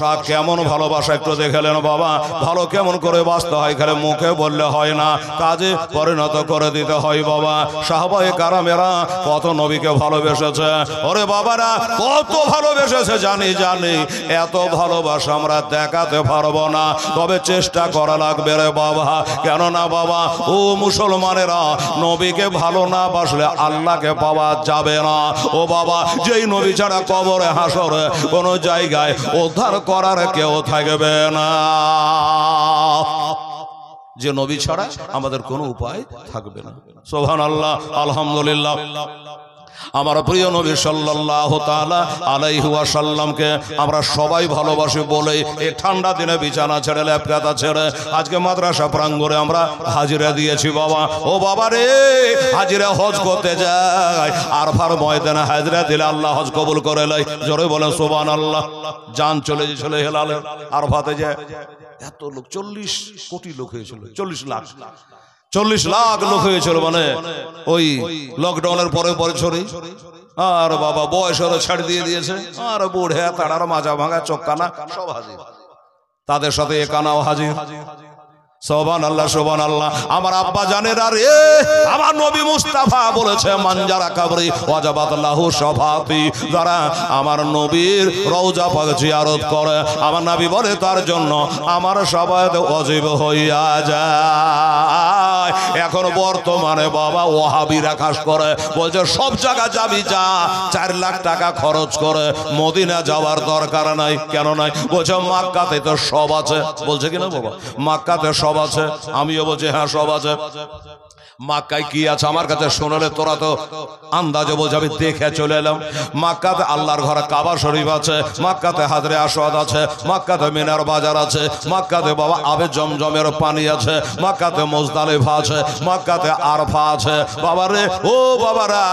ভালোবাসা কেমন ভালোবাসা একটু দেখলেন বাবা। ভালো কেমন করে বাঁচতে হয় খালি মুখে বললে হয় না, কাজে পরিণত করে দিতে হয় বাবা। সাহাবায়ে কারামেরা কত নবীকে ভালোবেসেছে, ওরে বাবারা কত ভালোবেসেছে জানি এত ভালোবাসা আমরা দেখাতে পারবো না, তবে চেষ্টা করা লাগবে রে বাবা। কেননা বাবা ও মুসলমানেরা, নবীকে ভালো না বাসলে আল্লাহকে পাওয়া যাবে না। ও বাবা, যেই নবী ছাড়া কবরে হাসরে কোনো জায়গায় উদ্ধার করার কেউ থাকবে না, যে নবী ছাড়া আমাদের কোনো উপায় থাকবে না। সুবহানাল্লাহ, আলহামদুলিল্লাহ। আমার প্রিয় নবী সাল্লাল্লাহু তাআলা আলাইহি ওয়াসাল্লামকে আমরা সবাই ভালোবাসি বলে এই ঠান্ডা দিনে বিছানা ছেড়ে ল্যাপকাতা ছেড়ে আজকে মাদ্রাসা প্রাঙ্গণে আমরা হাজিরা দিয়েছি বাবা। ও বাবা রে, হাজিরা হজ করতে যায়, আরফার ময়দানে হাজিরা দিলে আল্লাহ হজ কবুল করে লয়। জোরে বলেন সুবহানাল্লাহ। জান চলে হেলালের আরফাতে যায়, এত লোক 40 কোটি লোক হয়েছিল, 40 লাখ লোক হয়েছিল, মানে ওই লকডাউনের পরে ছড়ি। আর বাবা বয়সেরও ছাড় দিয়েছে, আর বুড়ে তাড়ার মাজা ভাঙা চোখকানা সব হাজির, তাদের সাথে একানাও হাজির। সুবহানাল্লাহ, সুবহানাল্লাহ। আমার আব্বা জানেন, আর আমার নবী মুস্তাফা বলেছে মানজারা কাবরি ওয়াজাবাত লাহু শাফাতি, যারা আমার নবীর রওজা পাক জিয়ারত করে, আমার নবী বলে তার জন্য আমার শাফাত ওয়াজিব হইয়া যায়। এখন বর্তমানে বাবা ওয়াহাবিরা খাস করে বলছে সব জায়গা যাবি যা, 4 লাখ টাকা খরচ করে, মদিনা যাওয়ার দরকার নাই। কেন নাই? বলছে মক্কাতে তো সব আছে। বলছে কিনা বাবা, মক্কাতে সব আছে। আমিও বলছি হ্যাঁ সব আছে। মক্কায় কি আছে আমার কাছে শোনালে তোরা তো আন্দাজে বলছে, আমি দেখে চলে এলাম। মক্কাতে আল্লাহর ঘর কাবা শরীফ আছে, মক্কাতে হাজরে আসওয়াদ আছে, মক্কাতে মিনার বাজার আছে, মক্কাতে বাবা আবে জমজমের পানি আছে, মক্কাতে মুজদালিফা আছে, মক্কাতে আরফা আছে। বাবারে ও বাবারা,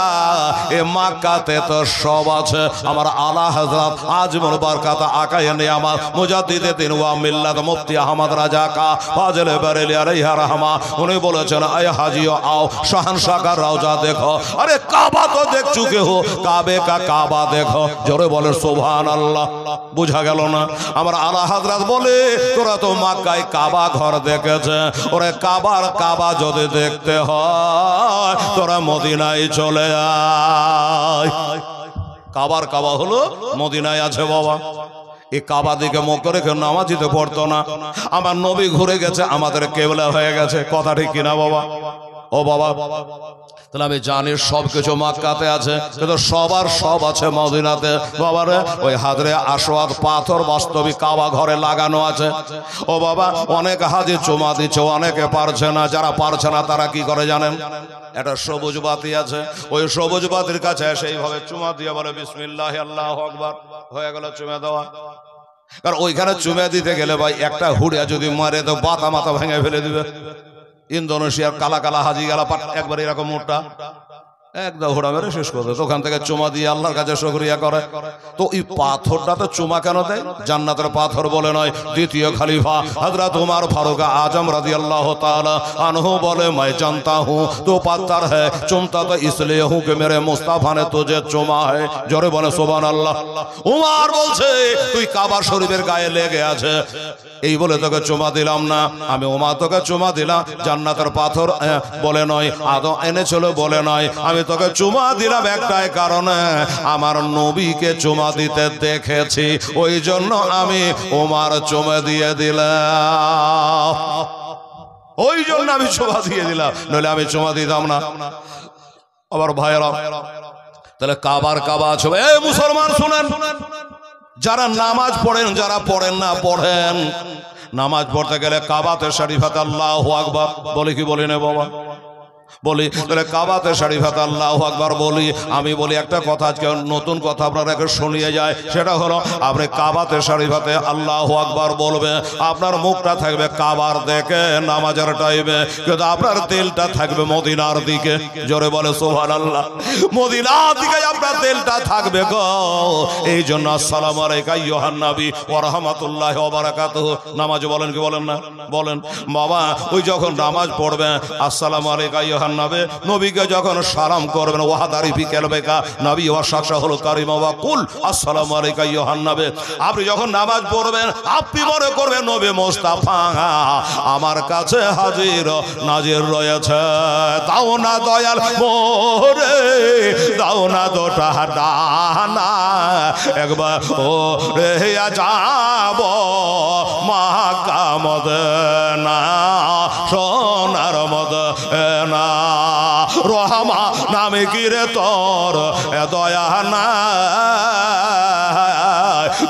এ মক্কাতে তো সব আছে। আমার আলা হযরত আজমুল বারকাত আকায়ে নিয়ামত মুজাদ্দিদে দিন ওয়া মিল্লাত মুফতি আহমদ রাজা কা ফাজলে বারেলি আলাইহি রাহমা, উনি বলেছেন আয় হাজিও आओ शहंशाह का रौजा देखो। अरे काबा तो देख चुके हो, काबे का काबा देखो। जोरे बोले सुभान अल्लाह। बुझा गेल ना? আমার আলা হযরত বলে তোরা তো মক্কায় কাবা ঘর দেখেছে, ওরে কাবার কাবা যদি দেখতে হয় তোরা মদিনায় চলে আয়। কাবার কাবা হলো মদিনায় আছে বাবা। এই কাবা দিকে মুখ করে কেউ নামাজ দিতে পারতো না। আমার নবী ঘুরে গেছে, আমাদের কেবলা হয়ে গেছে। কথা ঠিক কিনা বাবা? ও বাবা, তাহলে আমি জানি সব কিছু মক্কাতে আছে, কিন্তু সবার সব আছে মদিনাতে। বাবারে ওই হাজরে আসওয়াদ পাথর বাস্তবিক কাবা ঘরে লাগানো আছে। ও বাবা, অনেক হাজি চুমা দিচ্ছে, অনেকে পারছে না। যারা পারছে না তারা কি করে জানেন? একটা সবুজ বাতি আছে, ওই সবুজ বাতির কাছে সেইভাবে চুমা দিয়ে বলে বিসমিল্লাহ আল্লাহু আকবার, হয়ে গেল চুমা দেওয়া। কারণ ওইখানে চুমা দিতে গেলে ভাই একটা হুড়িয়া যদি মারে তো বাতা মাথা ভেঙে ফেলে দিবে। ইন্দোনেশিয়ার কালা কালা হাজি গেলা একবার এরকম মোটা একদম ঘোড়া মেরে শেষ করে, ওখান থেকে চুমা দিয়ে আল্লাহর কাছে শুকরিয়া করে। তো এই পাথরটাতে চুমা কেন দেয়? জান্নাতের পাথর বলে নয়। দ্বিতীয় খলিফা হযরত উমর ফারুক আজম রাদিয়াল্লাহু তাআলা আনহু বলে मैं जानता हूं तो पत्थर है, चुमता तो इसलिए हूं कि मेरे मुस्ताफा ने तुझे चुमा है। জোরে বলে সুবহানাল্লাহ। উমর বলছে তুই কাবা শরীফের গায়ে লেগে আছে, এই বলে তোকে চুমা দিলাম না। আমি উমর তোকে চুমা দিলাম জান্নাতের পাথর বলে নয়, আদম এনেছিল বলে নয়। আমি তোকে চুমা দিলাম একটাই কারণে, আমার নবীকে চুমা দিতে দেখেছি, ওই জন্য আমি উমর চুমা দিয়ে দিলাম। ওই জন্য আমি চুমা দিয়ে দিলাম, নইলে আমি চুমা দিতাম না। আবার ভাইরা, তাহলে কাবার কাবা আছে। এই মুসলমান শুনেন, যারা নামাজ পড়েন, যারা পড়েন না পড়েন। নামাজ পড়তে গেলে কাবাতে শরীফাতে আল্লাহু আকবার বলি কি বলি না বাবা? বলি। তাহলে কাবাতে শরীফাতে আল্লাহু আকবার বলি। আমি বলি একটা কথা, আজকে নতুন কথা আপনারা শুনিয়ে যায়, সেটা হলো আপনি কাবাতে শরীফাতে আল্লাহু আকবার বলবে, আপনার মুখটা থাকবে কাবার দিকে নামাজের টাইমে, কিন্তু আপনার দিলটা থাকবে মদিনার দিকে। জোরে বলে সুবহানাল্লাহ। মদিনার দিকে আপনার দিলটা থাকবে গো। এই জন্য আসসালামু আলাইকা আইয়ুহান নবী ওয়া রাহমাতুল্লাহি ওয়া বারাকাতুহু নামাজ বলেন কি বলেন না? বলেন বাবা। ওই যখন নামাজ পড়বে আসসালামু আলাইকা আইয়ুহান নাবে নবীকে যখন সালাম করবেন ওয়াহাদারি ফি কালবিকা নবী ওয়াশাশাহুল কারীম ওয়া কুল আসসালামু আলাইকা আইয়ুহান নবী। আপনি যখন নামাজ পড়বেন আপনি মনে করবেন নবী মুস্তাফা আমার কাছে হাজির নাজির রয়েছে। দাও না দয়াল মোরে দাও না দুটা দানা একবার ও রে যাব মক্কা মদিনা সোনার মদিনা রহমা নামে কিরে তোর দয়া না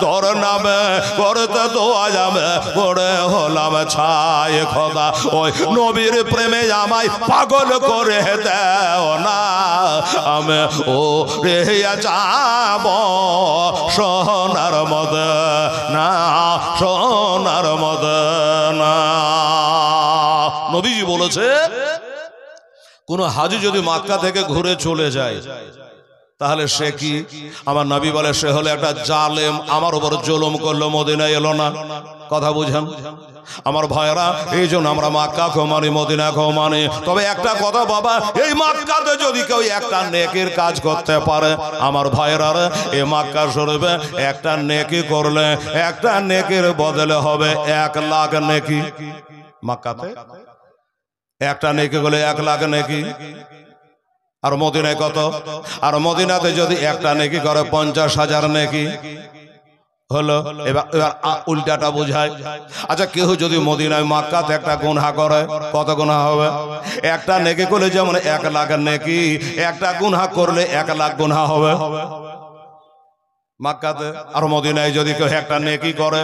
তোর নামে করতে দোয়া যাবে পড়ে হলাম ছাই খোদা ওই নবীর প্রেমে আমায় পাগল করে দেও না আমি ও রে যাব সোনার মদিনা সোনার মদিনা। নবীজি বলেছে কোন হাজি যদি মক্কা থেকে ঘুরে চলে যায় তাহলে সে কি, আমার নবী বলে সে হলো একটা জালেম, আমার উপর জুলুম করলো, মদিনায় এলো না। কথা বুঝেন আমার ভাইরা, এই জন্য আমরা মক্কাকেও মানি মদিনাকেও মানি। তবে একটা কথা বাবা, এই মক্কাতে যদি কেউ একটা নেকির কাজ করতে পারে আমার ভাইরা, এই মক্কা শরীফে একটা নেকি করলে একটা নেকির বদলে হবে 1 লাখ নেকি। মক্কাতে একটা নেকি করলে 1 লাখ নেকি। আর মদিনায় কত? আর মদিনাতে যদি একটা নেকি করে 50,000 নেকি হলো। এবার উল্টাটা বোঝায়। আচ্ছা কেউ যদি মদিনায় মক্কাতে একটা গুনাহ করে কত গুনাহ হবে? একটা নেকি করলে যেমন 1 লাখ নেকি, একটা গুনাহ করলে 1 লাখ গুনাহ হবে মক্কাতে। আর মদিনায় যদি কেউ একটা নেকি করে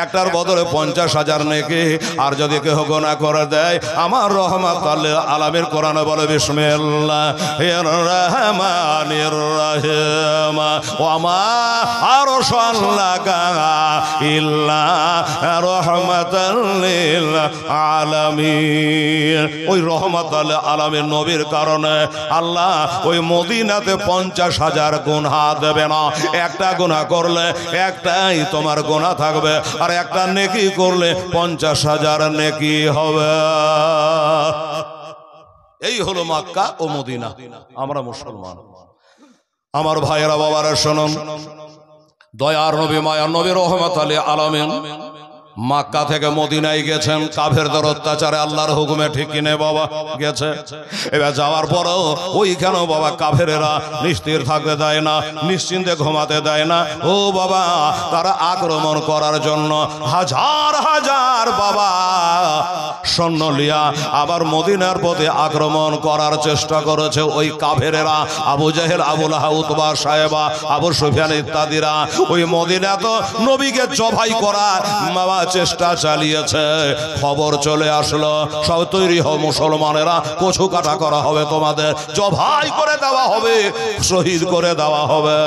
একটার বদলে 50,000 নেকি। আর যদি কেউ গুনাহ করে দেয় আমার রহমাতুল আলামিন কোরআনে বলে বিসমিল্লাহির রহমানির রহিম ওয়া মা আরসালনাকা ইল্লা রাহমাতাল লিল আলামিন। ওই রহমাতুল আলামিন নবীর কারণে আল্লাহ ওই মদিনাতে 50,000 গুনাহ দেবে না। একটা গুনাহ করলে একটাই তোমার গুনাহ থাকবে, আর একটা নেকি করলে 50,000 নেকি হবে। এই হলো মক্কা ও মদিনা। আমরা মুসলমান আমার ভাইয়েরা বাবারা শুনুন, দয়ার নবী মায়ার নবী রহমাতুল আলামিন মক্কা থেকে মদিনায় গেছেন কাফেরদের অত্যাচারে, আল্লাহর হুকুমে, ঠিক কিনে বাবা গেছে। এবার যাওয়ার পরেও ওইখানেও বাবা কাফেরেরা নিশ্চির থাকতে দেয় না, নিশ্চিন্তে ঘুমাতে দেয় না। ও বাবা তারা আক্রমণ করার জন্য হাজার হাজার বাবা সৈন্য লিয়া আবার মদিনার প্রতি আক্রমণ করার চেষ্টা করেছে ওই কাফেরেরা। আবু জাহেল, আবু লাহাব, উতবা, সাহেবা, আবু সুফিয়ান ইত্যাদিরা ওই মদিনা তো নবীকে জবাই করার বাবা চেষ্টা চালিয়েছে। খবর চলে আসলো সব তৈরি হও মুসলমানেরা, কচু কাটা করা হবে, তোমাদের জবাই করে দেওয়া হবে, শহীদ করে দেওয়া হবে।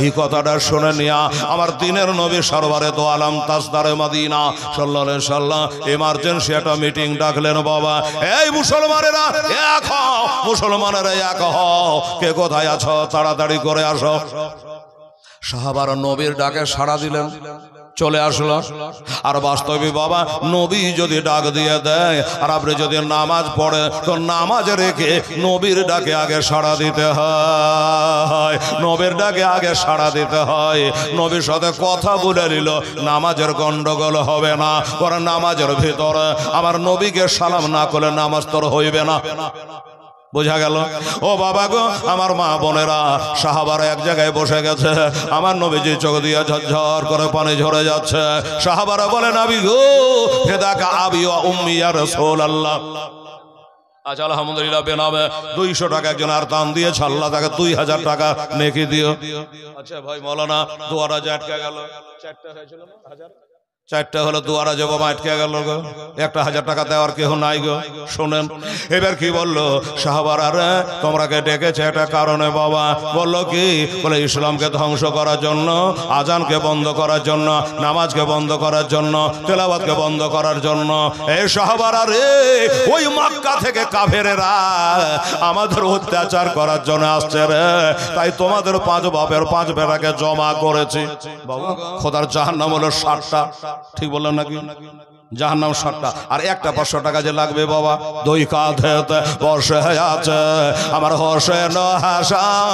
এই কথাটা শুনে নিয়া আমার দিনের নবী সরওয়ারে দো আলম তাজদারে মদিনা সাল্লাল্লাহু আলাইহি সাল্লাম এমার্জেন্সি একটা মিটিং ডাকলেন। বাবা এই মুসলমানেরা এক হও, মুসলমানেরা এক হও, কে কোথায় আছো তাড়াতাড়ি করে আসো। সাহাবারা নবীর ডাকে সাড়া দিলেন, চলে আসলো। আর বাস্তবে বাবা নবী যদি ডাক দিয়ে দেয় আর আপনি যদি নামাজ পড়ে তো নামাজ রেখে নবীর ডাকে আগে সাড়া দিতে হয়, নবীর ডাকে আগে সাড়া দিতে হয়। নবীর সাথে কথা বলে নিল, নামাজের গন্ডগোল হবে না। ওরা নামাজের ভিতরে আমার নবীকে সালাম না করলে নামাজ তোর হইবে না। বোঝা গেল? ও বাবা গো আমার মা বোনেরা, সাহাবারা এক জায়গায় বসে গেছে, আমার নবীজি চোখ দিয়ে ঝরঝর করে পানি ঝরে যাচ্ছে। সাহাবারা বলে নবী গো ফিদাকা আবি ওয়া উম্মি ইয়া রাসূলুল্লাহ। আচ্ছা আলহামদুলিল্লাহ বেনামে 200 টাকা একজন আর দান দিয়েছে, আল্লাহ তাকে 2000 টাকা নেকি দিও। আচ্ছা ভাই মৌলানা দুয়ারা যে আটকে গেল, 4টা হয়েছিল না 1000, 4টা হলো দুয়ারা যে বাবা আটকে গেল গো, 1000 টাকা দেওয়ার কেউ নাই গো। শোনেন এবার কি বললো সাহাবারা, রে তোমরাকে ডেকেছে একটা কারণে বাবা। বললো কি? বলে ইসলামকে ধ্বংস করার জন্য, আজানকে বন্ধ করার জন্য, নামাজকে বন্ধ করার জন্য, তেলাওয়াতকে বন্ধ করার জন্য। এই সাহাবারা রে, ওই মক্কা থেকে কাফেরেরা আমাদের অত্যাচার করার জন্য আসছে রে, তাই তোমাদের 5 বাপের 5 বেটাকে জমা করেছি। বাবা খোদার জাহান্নাম হলো 7টা, ঠিক বললাম নাকি? জাহান্নাম 60টা, আর একটা 500 টাকা যে লাগবে বাবা। দুই কাঁধেতে বসে আছে আমার হোসেন হাসান,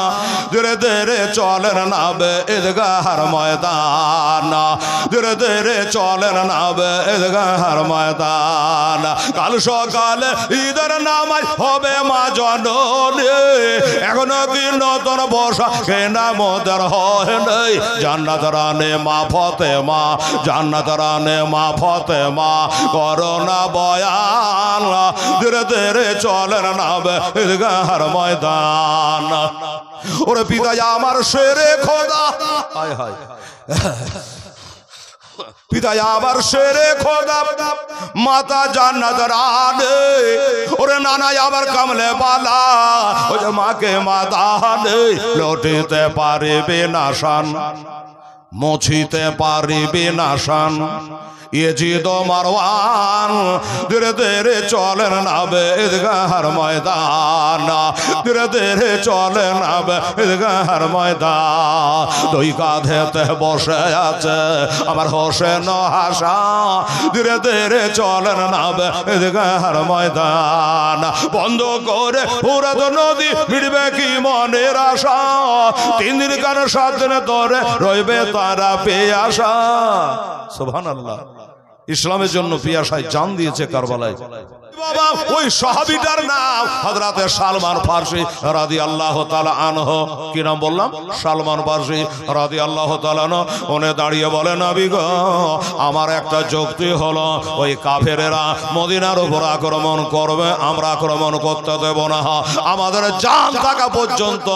ধীরে ধীরে চলেন নাবে ঈদগাহর ময়দান, ধীরে ধীরে চলেন নাবে ঈদগাহর ময়দান। কাল সকালে ঈদের নামাজ হবে মা জননী, এখনো কি নতুন বসা কেনা মোদের হয় নাই। জান্নাত রানে মা ফাতেমা, জান্নাত রানে মা ফাতেমা করোনা বয়ান, ধীরে ধীরে চলেন নাবে ঈদগাহর ময়দান। ওরে পিতা আমার শেরে খোদা, হায় হায় পিতা আবার শেরে খোদা, মাতা জান্নাত রানে, ওরে নানা আবার কামলে বালা, ওই যে মাকে মাদানে লটিতে পারিবে না শান, মুছিতে পারিবে না শান। ইয়েজিদ মারওয়ান, ধীরে ধীরে চলেন নাবে ঈদগাহর ময়দান, ধীরে ধীরে চলেন নাবে ঈদগাহর ময়দান। দুই কাঁধেতে বসে আছে আমার হোসেন হাসান, ধীরে ধীরে চলেন নাবে ঈদগাহর ময়দান। বন্ধ করে ফুরাত নদী মিটবে কি মনের আশা, 3 দিন কার 7 দিন ধরে রইবে তারা পেয়াসা। সুবহানাল্লাহ। ইসলামের জন্য পিয়াসায় জান দিয়েছে কারবালায়। বাবা ওই সাহাবীটার নাম হযরতে সালমান ফারসি রাদিয়াল্লাহু তাআলা আনহু। কি নাম বললাম? সালমান ফারসি রাদিয়াল্লাহু তাআলা আনহু। উনি দাঁড়িয়ে বলেন, নবী গো, আমার একটা যুক্তি হলো, ওই কাফেরেরা মদিনার উপর আক্রমণ করবে, আমরা আক্রমণ করতে দেব না। আমাদের জান থাকা পর্যন্ত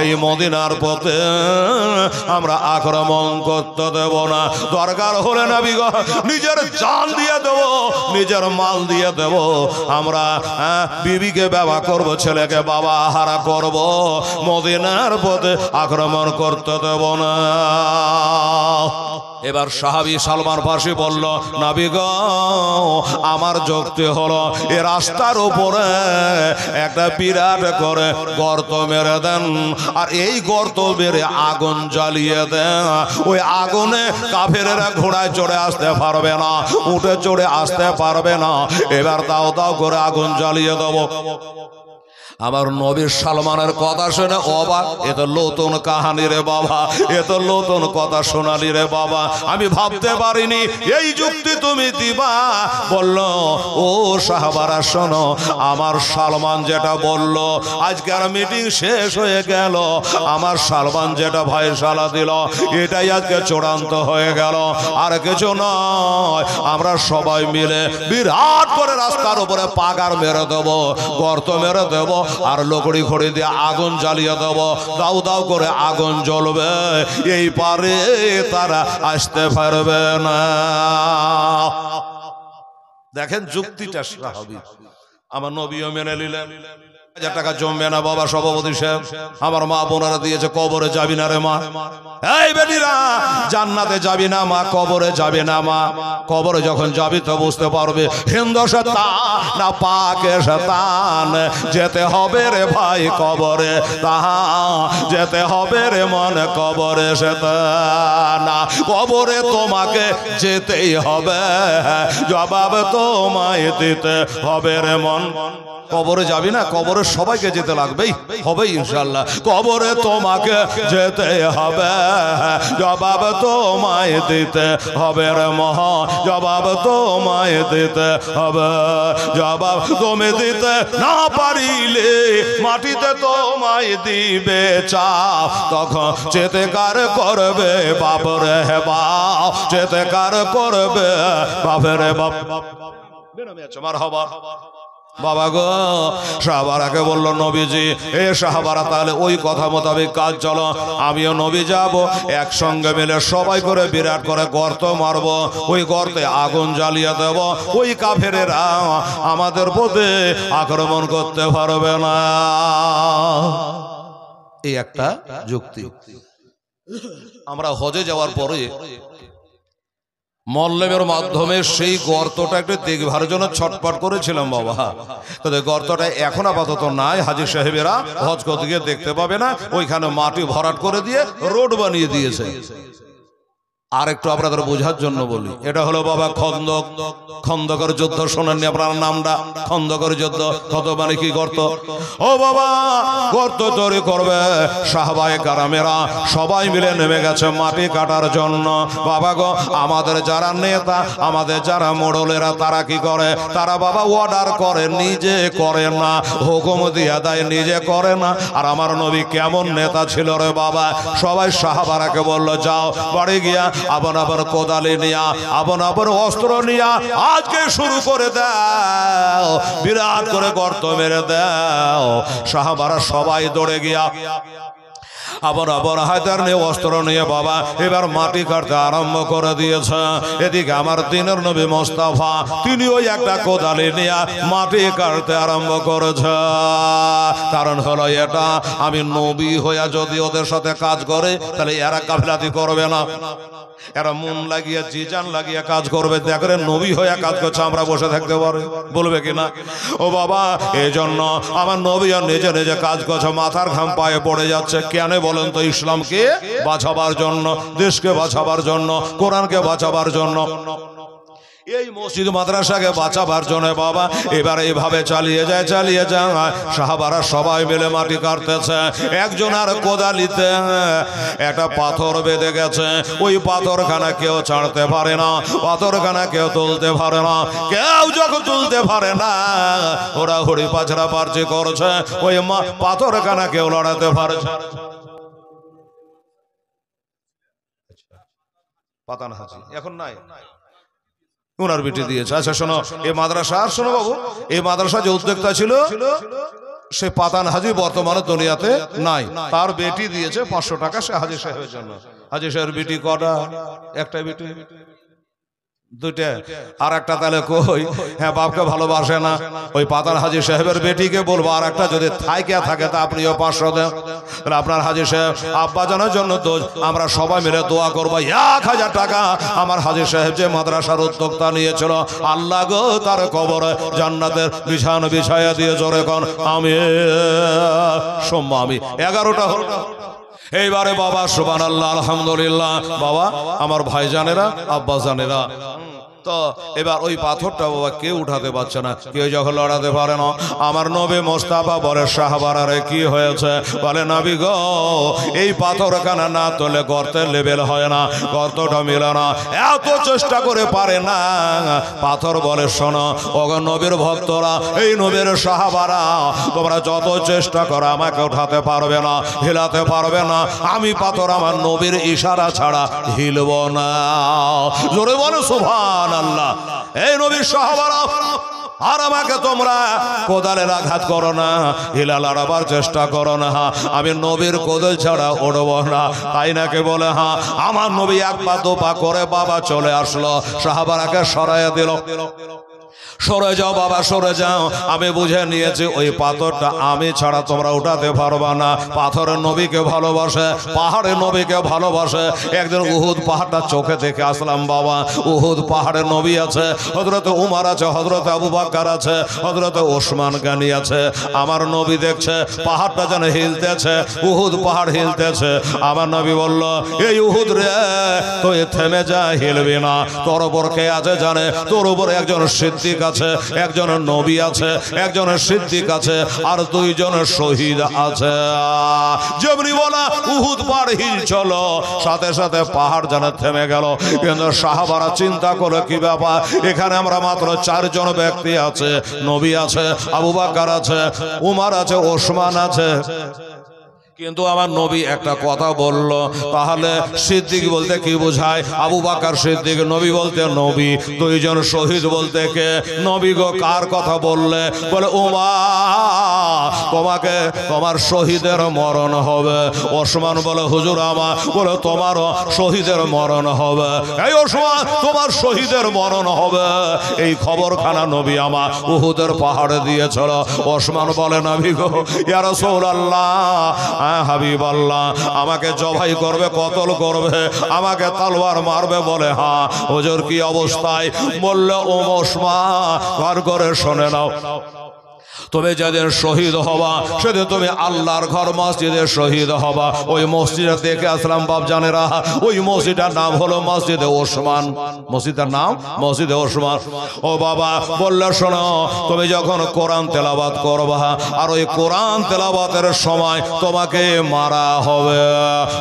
এই মদিনার পথে আমরা আক্রমণ করতে দেব না। দরকার হলে নবী গো নিজের জান দিয়ে দেব, নিজের মাল দিয়ে দেব, আমরা বিবিকে বাবা করব, ছেলেকে বাবা হারা করব, মদিনার পথে আক্রমণ করতে দেব না। এবার সাহাবী সালমান ফারসি বলল, নবী গো, আমার যুক্তি হলো, এ রাস্তার উপরে একটা বিরাট করে গর্ত মেরে দেন, আর এই গর্ত মেরে আগুন জ্বালিয়ে দেন। ওই আগুনে কাফেরেরা ঘোড়ায় চড়ে আসতে পারবে না, উঠে চড়ে আসতে পারবে না। এবার দাও দাও করে আগুন জ্বালিয়ে দেবো। আমার নবী সালমানের কথা শুনে অবাক, এ তো নতুন কাহানি রে বাবা, এ তো নতুন কথা শোনালি রে বাবা, আমি ভাবতে পারিনি এই যুক্তি তুমি দিবা। বলল, ও সাহাবারা শোনো, আমার সালমান যেটা বলল, আজকের মিটিং শেষ হয়ে গেল, আমার সালমান যেটা ফয়সালা দিল, এটাই আজকে চূড়ান্ত হয়ে গেল, আর কিছু নয়। আমরা সবাই মিলে বিরাট করে রাস্তার উপরে পাগার মেরে দেবো, গর্ত মেরে দেবো, আর লকড়ি খড়ি দিয়ে আগুন জ্বালিয়ে দেব, দাও দাও করে আগুন জ্বলবে, এই পারে তারা আসতে পারবে না। দেখেন যুক্তিটা স্বাভাবিক, আমার নবীও মেনে নিলেন। 1000 টাকা জমবে না বাবা সভাপতি সাহেব, আমার মা বোনেরা দিয়েছে, কবরে যাবি না রে মা, এই বেটিরা জান্নাতে যাবি না মা, কবরে যাবি না মা। কবরে যখন যাবি তো বুঝতে পারবে হিন্দু শয়তান না পাকে শয়তান, যেতে হবে রে ভাই কবরে, তাহা যেতে হবে রে মন কবরে শয়তান। কবরে তোমাকে যেতেই হবে, জবাব তোমায় দিতে হবে রে মন। কবরে যাবি না, কবরে সবাইকে যেতে লাগবেই, হবে ইনশাআল্লাহ। কবরে তোমাকে যেতে হবে, জবাব তোমায় দিতে হবে রে মহা, জবাব তোমায় দিতে হবে। জবাব তুমি দিতে না পারিলে মাটিতে তোমায় দিবে চাপ, তখন চেতেকার করবে বাপরে বাপ, চেতেকার করবে বাপরে বাপ। আমার হবা বাবা গো, সাহাবারাকে বলল, নবীজি এ সাহাবারা তাহলে ওই কথা মোতাবেক কাজ চলো, আমিও নবী যাব, একসঙ্গে মিলে সবাই করে বিরাট করে গর্ত মারব, ওই গর্তে আগুন জ্বালিয়ে দেব, ওই কাফেরেরা আমাদের পথে আক্রমণ করতে পারবে না। এই একটা যুক্তি। আমরা হজে যাওয়ার পরে মল্লেমের মাধ্যমে সেই গর্তটা একটু দেখবার জন্য ছটপট করেছিলাম বাবা, কিন্তু গর্তটা এখন আপাতত নাই, হাজী সাহেবেরা হজ করতে গিয়ে দেখতে পাবে না, ওইখানে মাটি ভরাট করে দিয়ে রোড বানিয়ে দিয়েছে। আর একটু আপনাদের বোঝার জন্য বলি, এটা হলো বাবা খন্দক। খন্দকের যুদ্ধ শোনেননি আপনার নামটা? খন্দকের যুদ্ধ, কত মানে কি গর্ত। ও বাবা, গর্ত তৈরি করবে সাহাবায়ে কারামেরা সবাই মিলে নেমে গেছে মাটি কাটার জন্য। বাবা গো, আমাদের যারা নেতা, আমাদের যারা মোড়লেরা, তারা কি করে? তারা বাবা অর্ডার করে, নিজে করে না, হুকুম দিয়া দেয়, নিজে করে না। আর আমার নবী কেমন নেতা ছিল রে বাবা! সবাই সাহাবারাকে বললো, যাও বাড়ি গিয়া আপন আপন কোদালি নিয়া, আপন আপন অস্ত্র নিয়া আজকে শুরু করে দাও, বিরাট করে গর্ত মেরে দাও। সাহাবারা সবাই দৌড়ে গিয়া আবার আবার হায়দার নিয়ে অস্ত্র নিয়ে বাবা এবার মাটি কাটতে আরম্ভ করে দিয়েছে। এদিকে আমার দিনের নবী মোস্তাফা, তিনি ওই একটা কোদালি নিয়ে মাটি কাটতে আরম্ভ করেছে। কারণ হলো এটা, আমি নবী হইয়া যদি ওদের সাথে কাজ করে, তাহলে এরা গাফিলাতি করবে না, এরা মন লাগিয়ে জিজান লাগিয়ে কাজ করবে। দেখেন নবী হয়ে কাজ করছে, আমরা বসে থাকতে পারি? বলবে কিনা? ও বাবা, এই জন্য আমার নবী আর নিজে নিজে কাজ করছে, মাথার ঘাম পায়ে পড়ে যাচ্ছে। কেন বলেন তো? ইসলামকে বাঁচাবার জন্য, দেশকে বাঁচাবার জন্য, কোরআনকে বাঁচাবার জন্য, এই মসজিদ মাদ্রাসাকে বাঁচাবার জন্য বাবা এবার এইভাবে চালিয়ে যায়, চালিয়ে যায়। সাহাবারা সবাই মিলে মাটি কাটতেছে। একজন আর কোদালিতে একটা পাথর বেঁধে গেছে, ওই পাথরখানা কেউ ছাড়তে পারে না, পাথরখানা কেউ তুলতে পারে না। কেউ যখন তুলতে পারে না, ওরা হড়ি পাছড়া পারছি করছে, ওই পাথরখানা কেউ লড়াতে পারছে। পাতান হাজি এখন নাই, ওনার বেটি দিয়েছে। আচ্ছা শোনো, এই মাদ্রাসা, আর শোনো বাবু, এই মাদ্রাসা যে উদ্যোক্তা ছিল সে পাতান হাজি বর্তমানে দুনিয়াতে নাই, তার বেটি দিয়েছে 500 টাকা সে হাজি সাহেবের জন্য। হাজি সাহেবের বেটি কটা? একটা বেটি, দুইটা। আর একটা তাহলে কই? হ্যাঁ, বাপকে ভালোবাসে না, ওই পাতান হাজি সাহেবের বেটিকে বলবো আর একটা যদি থাকে তা আপনিও 500 দেন। তাহলে আপনার হাজি সাহেব আব্বাজানের জন্য তো আমরা সবাই মিলে দোয়া করবো। 1000 টাকা আমার হাজি সাহেব যে মাদ্রাসার উদ্যোক্তা নিয়েছিল, আল্লাহ গো তার কবরে জান্নাতের বিছানো বিছায়া দিয়ে জোরে কোন আমি। সোম্মা আমি 11টা হল। এইবারে বাবা সুবহানাল্লাহ, আলহামদুলিল্লাহ। বাবা আমার ভাইজানেরা, আব্বাজানেরা, তো এবার ওই পাথরটা বাবা কেউ উঠাতে পারছে না, কেউ যখন লড়াতে পারে না, আমার নবী মোস্তাফা বলে, সাহাবারে কি হয়েছে? বলে, নবী গো, এই পাথরখানা না তোলে গর্তের লেভেল হয় না, গর্তটা মিলে না, এত চেষ্টা করে পারে না। পাথর বলে, শোনো ওগো নবীর ভক্তরা, এই নবীর সাহাবারা, তোমরা যত চেষ্টা করো আমাকে উঠাতে পারবে না, হিলাতে পারবে না। আমি পাথর আমার নবীর ইশারা ছাড়া হিলব না। জোরে বলো সুবহান আল্লাহ। এই নবীর সাহাবারা, আর আমাকে তোমরা কোদালের আঘাত করো না, হিলা লড়াবার চেষ্টা করো না, আমি নবীর কোদাল ছাড়া উড়ব না। তাই নাকি বলে, হ্যাঁ, আমার নবী এক পা দু পা করে বাবা চলে আসলো, সাহাবারাকে সরাইয়া দিল। সরে যাও বাবা, সরে যাও, আমি বুঝে নিয়েছি ওই পাথরটা আমি ছাড়া তোমরা উঠাতে পারবা না। পাথরের নবীকে ভালোবাসে, পাহাড়ের নবীকে ভালোবাসে। একদিন উহুদ পাহাড়টা চোখে দেখে আসলাম বাবা। উহুদ পাহাড়ের নবী আছে, হযরত উমর আছে, হযরত আবু বকর আছে, হযরত ওসমান গনি আছে। আমার নবী দেখছে পাহাড়টা যেন হিলতেছে, উহুদ পাহাড় হিলতেছে। আমার নবী বলল, এই উহুদ রে, তুই থেমে যা, হিলবি না। তোর উপর কে আছে জানে? তোর উপর একজন সিদ্দিক আছে, একজন নবী আছে, একজন সিদ্দিক আছে, আর 2 জন শহীদ আছে। যেমনি বলা উহুদ পাহাড় হিলছিল, সাথে সাথে পাহাড় যেন থেমে গেল। কিন্তু সাহাবারা চিন্তা করে, কি ব্যাপার, এখানে আমরা মাত্র 4 জন ব্যক্তি আছে, নবী আছে, আবু বকর আছে, উমর আছে, ওসমান আছে, কিন্তু আমার নবী একটা কথা বলল। তাহলে সিদ্দিক বলতে কি বোঝায়? আবু বকর সিদ্দিক, নবী বলতে নবী। 2 জন শহীদ বলতে কে? নবী গো কার কথা বললে? বলে, উমর, তোমাকে তোমার শহীদের মরণ হবে। ওসমান বলে, হুজুর আমার, বলে তোমারও শহীদের মরণ হবে। এই ওসমান, তোমার শহীদের মরণ হবে। এই খবরখানা নবী আমার উহুদের পাহাড়ে দিয়েছিল। ওসমান বলে, নবী গো, ইয়া রাসূলুল্লাহ, হাবিব আল্লাহ, আমাকে জবাই করবে, কতল করবে, আমাকে তলোয়ার মারবে? বলে, হ্যাঁ। হুজুর কি অবস্থায়? বললে, ও ওসমান, ঘর করে শুনে নাও, তুমি যেদিন শহীদ হবা সেদিন তুমি আল্লাহর ঘর মসজিদে শহীদ হবা। ওই মসজিদে দেখে আসলাম বাপজানেরা, ওই মসজিদের নাম হলো মসজিদে ওসমান। মসজিদের নাম মসজিদে ওসমান। ও বাবা বললে শোনো, তুমি যখন কোরআন তেলাওয়াত করবা আর ওই কোরআন তেলাওয়াতের সময় তোমাকে মারা হবে,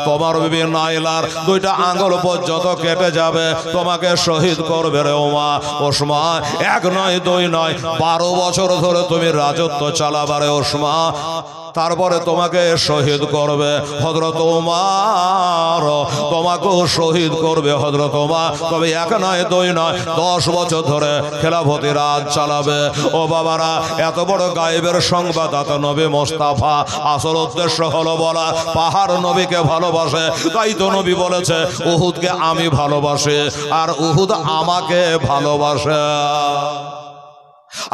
তোমার বিবি নাইলার দুইটা আঙ্গুল পর্যন্ত কেটে যাবে, তোমাকে শহীদ করবে রে ওমা ওসমান। এক নয় দুই নয় 12 বছর ধরে তুমি রাজত্ব চালাবারে ওসমান, তারপরে তোমাকে শহীদ করবে হযরত ওমর, তোমাকেও শহীদ করবে হযরত ওমর। তবে এক নয় দুই নয় 10 বছর ধরে খেলাফতি রাজ চালাবে। ও বাবারা, এত বড় গায়েবের সংবাদদাতা নবী মোস্তাফা, আসল উদ্দেশ্য হলো বলা পাহাড় নবীকে ভালোবাসে, তাই তো নবী বলেছে উহুদকে আমি ভালোবাসি আর উহুদ আমাকে ভালোবাসে।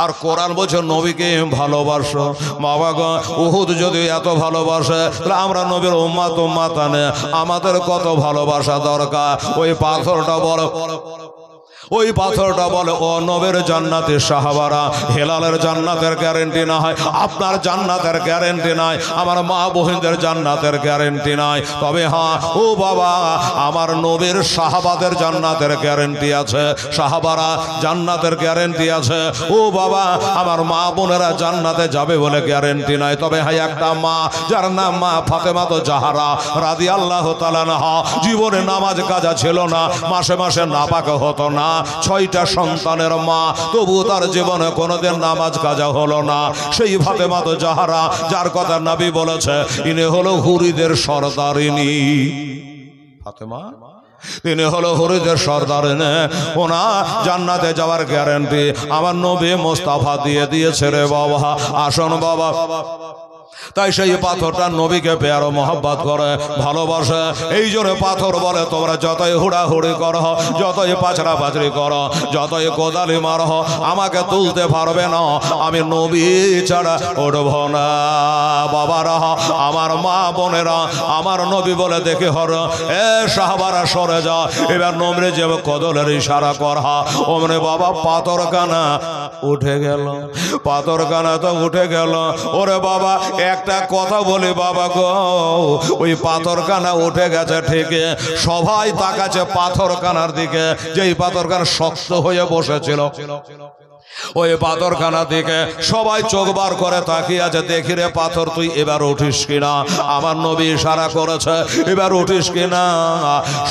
আর কোরআন বলছে নবীকে ভালোবাসো। বাবা গো, উহুদ যদি এত ভালোবাসে তাহলে আমরা নবীর উম্মাত উম্মাতানে আমাদের কত ভালোবাসা দরকার। ওই পাথরটা বড়, ওই পাথরটা বলে ও নবীর জান্নাতের সাহাবারা, হেলালের জান্নাতের গ্যারেন্টি না হয়, আপনার জান্নাতের গ্যারেন্টি নাই, আমার মা বোনদের জান্নাতের গ্যারেন্টি নাই, তবে হ্যাঁ ও বাবা আমার নবীর সাহাবাদের জান্নাতের গ্যারেন্টি আছে, সাহাবারা জান্নাতের গ্যারেন্টি আছে। ও বাবা আমার মা বোনেরা জান্নাতে যাবে বলে গ্যারেন্টি নাই, তবে হ্যাঁ একটা মা যার নাম মা ফাতেমা তো জাহারা রাদিয়াল্লাহু তাআলা আনহা, জীবনে নামাজ কাজা ছিল না, মাসে মাসে নাপাক হতো না, 6টা সন্তানের মা, তবু তার জীবনে কোনোদিন নামাজ কাজা হলো না। সেই ফাতেমা তো জাহারা যার কথা নবী বলেছে ইনি হলো হুরিদের সরদারিনী, ফাতেমা তিনি হলো হুরিদের সরদারিনী, ওনা জান্নাতে যাওয়ার গ্যারান্টি আমার নবী মোস্তাফা দিয়ে দিয়েছে রে বাবা। আসুন বাবা, তাই সেই পাথরটা নবীকে পেয়ারো মহব্বত করে ভালোবাসে, এই জন্য পাথর বলে তোমরা যতই হুড়াহুড়ি করো, যতই পাচড়া পাচড়ি করো, যতই কোদালি মারো, আমাকে তুলতে পারবে না, আমি নবী ছাড়া উঠব না। বাবারা, আমার মা বোনেরা, আমার নবী বলে দেখে হর এ সাহাবারা সরে যা, এবার নবী যে কদলের ইশারা করা, ওমনে বাবা পাথর কানা উঠে গেল, পাথর কানা তো উঠে গেল। ওরে বাবা একটা কথা বলি বাবা গো, ওই পাথরখানা উঠে গেছে ঠিক, সবাই তাকাচ্ছে পাথরখানার দিকে, যেই পাথরখানা শক্ত হয়ে বসেছিল, ওই পাথরখানা দিকে সবাই চোখ বার করে তাকিয়ে আছে, দেখি রে পাথর তুই এবার উঠিস কিনা, আমার নবী ইশারা করেছে এবার উঠিস কিনা।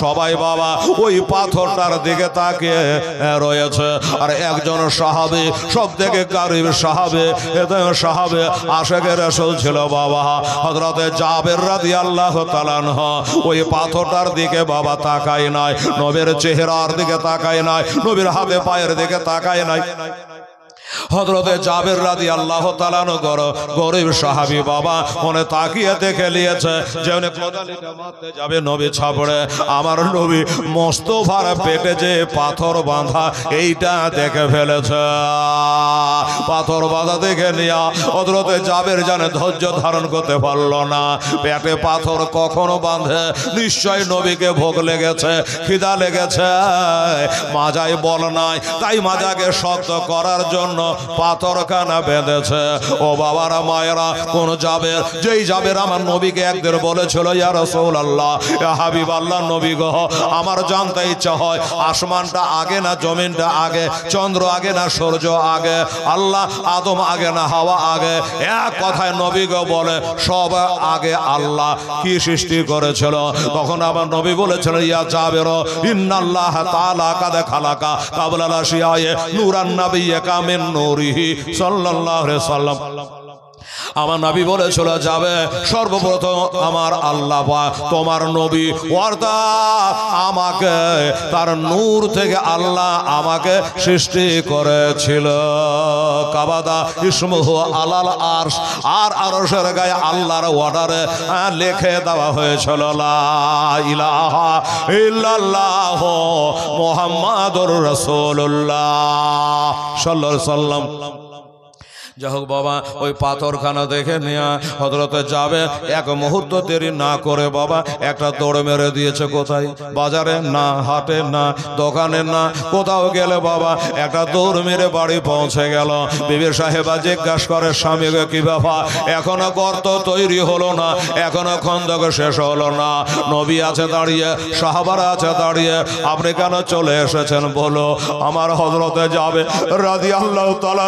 সবাই বাবা ওই পাথরটার দিকে তাকিয়ে রয়েছে। আর একজন সাহাবী, সব থেকে কারিব সাহাবী, সাহাবী আশিকে রাসূল ছিল বাবা, হযরতে জাবের রাদিয়াল্লাহু তাআলা আনহু, ওই পাথরটার দিকে বাবা তাকায় নাই, নবীর চেহারার দিকে তাকায় নাই, নবীর হাতে পায়ের দিকে তাকায় নাই। হযরতে জাবের রাদিয়াল্লাহু তাআলা আনহু গরীব সাহাবী বাবা মনে তাকিয়ে দেখে নিয়েছে যে উনি কোদালিটা মারতে যাবে নবী ছাপড়ে, আমার নবী মোস্তফার পেটে যে পাথর বাঁধা এইটা দেখে ফেলেছে। পাথর বাঁধা দেখে নিয়া হযরতে জাবের জানে ধৈর্য ধারণ করতে পারল না, পেটে পাথর কখনো বাঁধে, নিশ্চয় নবীকে ভোগ লেগেছে, খিদা লেগেছে, মাজায় বল নাই, তাই মাজাকে শক্ত করার জন্য পাথরখানা বেঁধেছে। ও বাবারা মায়েরা, কোন জাবের, যেই জাবের আমার নবীকে একদিন বলেছিল ইয়া রাসূলুল্লাহ, ইয়া হাবিবাল্লাহ, নবী গো আমার জানতে ইচ্ছা হয় আসমানটা আগে না জমিনটা আগে, চন্দ্র আগে না সূর্য আগে, আল্লাহ আদম আগে না হাওয়া আগে? এক কথায় নবী গো বলে সব আগে আল্লাহ কি সৃষ্টি করেছিল। তখন আমার নবী বলেছিল ইয়া জাবের ইন্নাল্লাহ তাআলা কাদ খালাকা কাবলা আশিয়ায়ে নূরান নাবিয়্যিকা মিন নূরিহি সাল্লাল্লাহু আলাইহি সাল্লাম। আমার নবী বলে চলে যাবে সর্বপ্রথম আমার আল্লাহ পাক তোমার নবী অর্থাৎ আমাকে তার নূর থেকে আল্লাহ আমাকে সৃষ্টি করেছিল। কাবাদা ইসমুহু আলাল আরশ, আর আরশের গায়ে আল্লাহর অর্ডারে লিখে দেওয়া হয়েছিল লা ইলাহা ইল্লাল্লাহ মুহাম্মাদুর রাসূলুল্লাহ সাল্লাল্লাহু আলাইহি সাল্লাম। যাই হোক বাবা, ওই পাথরখানা দেখে নেয়া হযরতে যাবে এক মুহূর্ত দেরি না করে বাবা একটা দৌড় মেরে দিয়েছে। কোথায়? বাজারে না, হাটে না, দোকানে না, কোথাও গেলে বাবা একটা দৌড় মেরে বাড়ি পৌঁছে গেল। বিবি সাহেবা জিজ্ঞাসা করে স্বামীকে, কি ব্যাপার, এখনো গর্ত তৈরি হলো না, এখনো খন্দক শেষ হলো না, নবী আছে দাঁড়িয়ে, সাহাবারা আছে দাঁড়িয়ে, আপনি কেন চলে এসেছেন? বলো। আমার হযরতে যাবে রাদিয়াল্লাহু তাআলা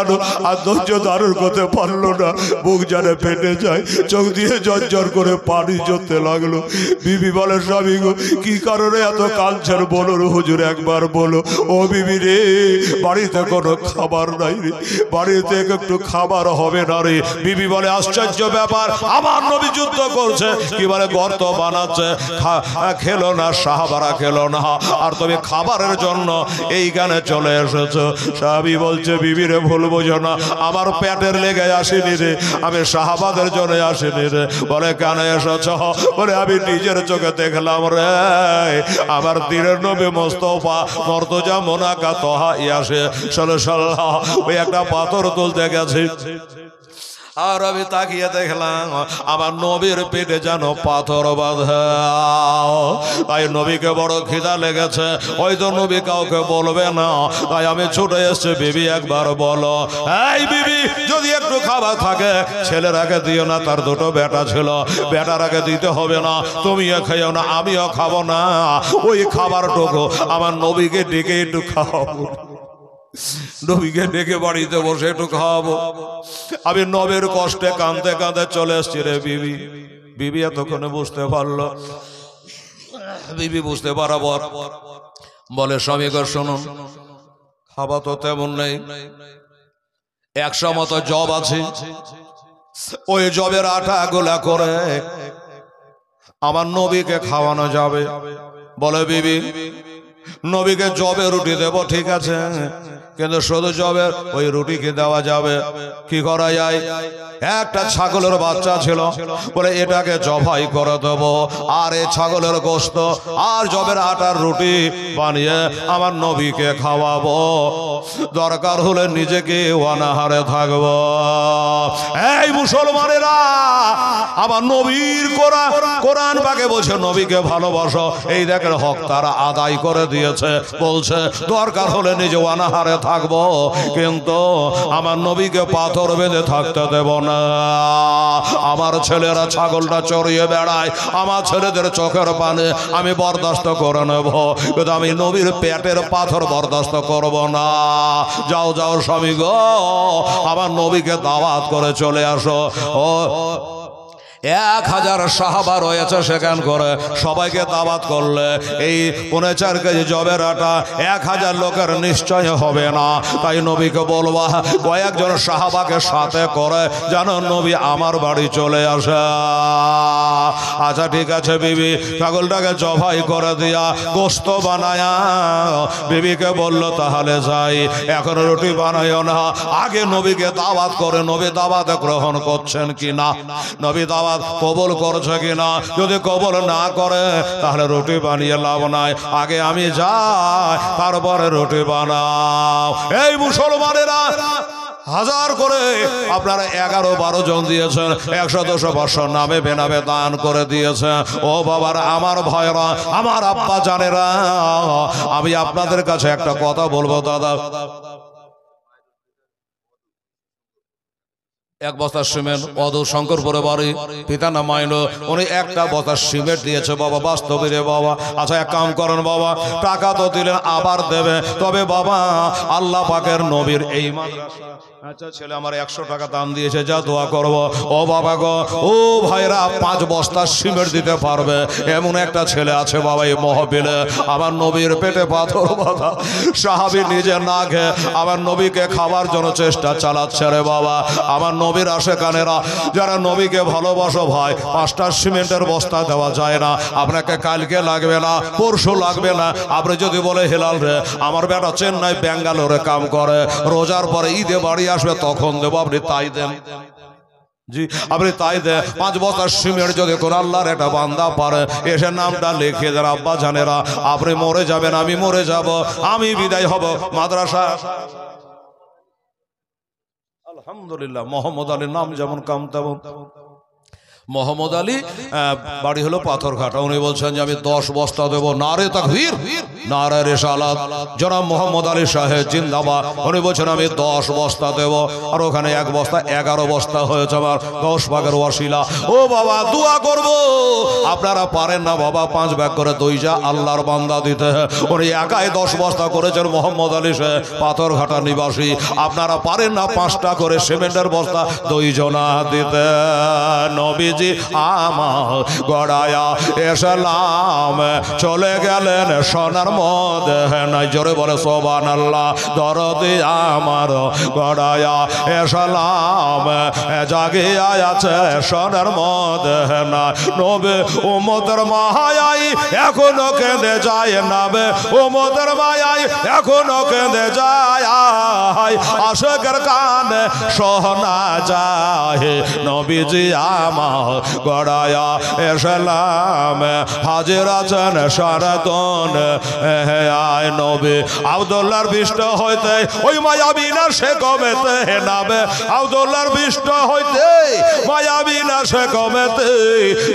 আর ধৈর্য ধারণ করতে পারলো না, বুক জানে ফেটে যায়, চোখ দিয়ে ঝরঝর করে পানি ঝরতে লাগলো। বিবি বলে, স্বামী গো, কি কারণে এত কাঁদছেন বলো হুজুর, একবার বলো। ও বিবি রে, বাড়িতে কোনো খাবার নাই রে, বাড়িতে একটু খাবার হবে না রে। বিবি বলে, আশ্চর্য ব্যাপার, আমার নবী যুদ্ধ করছে, কি বলে গর্ত বানাচ্ছে, খেলো না, সাহাবারা খেলো না, আর তুমি খাবারের জন্য এইখানে চলে এসেছো। স্বামী বলছে, বিবি রে ভুল বোঝো না, আমার পেটের লেগে আসেনি রে, আমি সাহাবাদের জন্য আসেনি রে। বলে, কেন এসেছ? বলে, আমি নিজের চোখে দেখলাম রে, আমার দিনের নবী মোস্তফা মর্তজা মোনাকা তোহা ইয়াসে সাল্লাল্লাহু, ওই একটা পাথর তুলতে গেছে, আর আমি তাকিয়ে দেখলাম আমার নবীর পেটে যেন পাথর বাঁধা। তাই নবীকে বড় খিদা লেগেছে, হয়তো নবী কাউকে বলবে না, তাই আমি ছুটে এসেছি। বিবি একবার বলো, এই বিবি, যদি একটু খাবার থাকে ছেলের আগে দিও না, তার দুটো বেটা ছিল, বেটার আগে দিতে হবে না, তুমিও খেয়েও না, আমিও খাবো না, ওই খাবারটুকু আমার নবীকে ডেকে একটু খাওয়াবো, নবীকে ডেকে বাড়িতে বসে একটু খাওয়াবো। আমি নবীর কষ্টে কাঁদতে কাঁদতে চলে এসছি রে বিবি। বিবি এতক্ষণে বুঝতে পারলো, বিবি বুঝতে পারাবর বলে, স্বামী গো শুনুন, খাবার তো তেমন নেই, 100 মতো জব আছে, ওই জবের আটা গোলা করে আমার নবীকে খাওয়ানো যাবে। বলে, বিবি নবীকে জবে রুটি দেব, ঠিক আছে, কিন্তু শুধু জবের ওই রুটি কি দেওয়া যাবে? কি করা যায়? একটা ছাগলের বাচ্চা ছিল, বলে এটাকে জবাই করে দেব, আর এই ছাগলের গোশত আর জবের আটার রুটি বানিয়ে আমার নবীকে খাওয়াবো, দরকার হলে নিজেকে অনাহারে থাকবো। এই মুসলমানেরা, আমার নবীর কোরআন পাকে বলছে নবীকে ভালোবাসো, এই দেখেন হক তারা আদায় করে দিয়েছে, বলছে দরকার হলে নিজে অনাহারে থাকবো, কিন্তু আমার নবীকে পাথর বেঁধে থাকতে দেব না। আমার ছেলেরা ছাগলটা চড়িয়ে বেড়ায়, আমার ছেলেদের চোখের পানে আমি বরদাস্ত করে নেব, কিন্তু আমি নবীর পেটের পাথর বরদাস্ত করব না। যাও যাও স্বামী গো, আমার নবীকে দাওয়াত করে চলে আসো। ও 1000 সাহাবা রয়েছে সেখান করে, সবাইকে দাওয়াত করলে এই 4.5 কেজি জবের আটা 1000 লোকের নিশ্চয় হবে না। তাই নবীকে বলবা কয়েকজন সাহাবাকে সাথে করে যেন নবী আমার বাড়ি চলে আসে। আচ্ছা ঠিক আছে বিবি, ছাগলটাকে জবাই করে দিয়া গোশত বানায়া বিবিকে বলল, তাহলে যাই, এখন রুটি বানাইও না, আগে নবীকে দাওয়াত করে নবী দাওয়াত গ্রহণ করছেন কিনা, নবী দাওয়াত কবুল করছে কিনা। যদি কবুল না করে তাহলে রুটি বানিয়ে লাভ নাই, আগে আমি যাই, তারপরে রুটি বানাও। এই মুসলমানেরা, 1000 করে আপনারা 11-12 জন দিয়েছেন, 100-200 নামে বেনামে দান করে দিয়েছেন। ও বাবারা, আমার ভাইরা, আমার আব্বা জানেরা, আমি আপনাদের কাছে একটা কথা বলবো দাদা। 1 বস্তা সিমেন্ট, অদূর শঙ্করপুরে বাড়ি, পিতা নাম মাইলো, উনি 1টা বস্তা সিমেন্ট দিয়েছে বাবা, বাস্তবে রে বাবা। আচ্ছা এক কাম করেন বাবা, টাকা তো দিলেন, আবার দেবে, তবে বাবা আল্লাহ পাকের নবীর এই মাদ্রাসা, আচ্ছা ছেলে আমার 100 টাকা দান দিয়েছে, যা দোয়া করব। ও বাবা গো, ও ভাইরা, 5 বস্তা সিমেন্ট দিতে পারবে এমন একটা ছেলে আছে বাবা এই মহফিলে। আমার নবীর পেটে পাথর বাঁধা, সাহাবী নিজে না খেয়ে আমার নবীকে খাবার জন্য চেষ্টা চালাচ্ছে রে বাবা। আমার নবীর আশেকানেরা যারা নবীকে ভালোবাসো ভাই, 5টা সিমেন্টের বস্তা দেওয়া যায় না, আপনাকে কালকে লাগবে না, পরশু লাগবে না। আপনি যদি বলে, হেলাল রে আমার বেটা চেন্নাই ব্যাঙ্গালোরে কাম করে, রোজার পরে ঈদে বাড়ি আসবে, তখন দেবো, আপনি তাই দেন। জি আপনি তাই দেন। 5 বস্তা সিমেন্ট যদি কোন আল্লাহর একটা বান্দা পারে, এসে নামটা লিখে দেন। আব্বা জানেরা, আপনি মরে যাবেন, আমি মরে যাব, আমি বিদায় হব, মাদ্রাসা আলহামদুলিল্লাহ। মোহাম্মদ আলীর নাম যেমন কাম তেমন। মোহাম্মদ আলী বাড়ি হলো পাথরঘাটা। উনি বলছেন যে আমি 10 বস্তা দেবো। নারে তাকবীর, নারে রিসালাত। জনাব মোহাম্মদ আলী সাহেব জিন্দাবাদ। উনি বলছেন আমি 10 বস্তা দেব। আর ওখানে 1 বস্তা 11 বস্তা হয়েছে আমার 10 ভাগের ওয়াসিলা। ও বাবা দোয়া করব, আপনারা পারেন না বাবা 5 ভাগ করে দইজা আল্লাহর বান্দা দিতে। উনি একাই 10 বস্তা করেছেন মোহাম্মদ আলী সাহেব, পাথরঘাটা নিবাসী। আপনারা পারেন না 5টা করে সিমেন্টের বস্তা দইজনা দিতে। নবী আমার গড়ায়া এসলাম চলে গেলেন সোনার মদিনায়। জোরে বলে সুবহানাল্লাহ। দরদি আমার গড়ায়া এসলাম জাগিয়া আছে সোনার মদিনায়। নবী উম্মতের মায়াই এখনো কেঁদে যায়, নাবে উম্মতের মায়াই এখনো কেঁদে যায়। আশিকের কানে শোনা যায় নবীজি আমার গড়ায়া এসলাম হাজির আছেন সারাতন। আয় নবী আব্দুল্লাহর বিষ্ট হইতে ওই মায়াবিনা সে কমেতে নাবে। আব্দুল্লাহর বিষ্ট হইতে মায়াবিনা সে কমেতে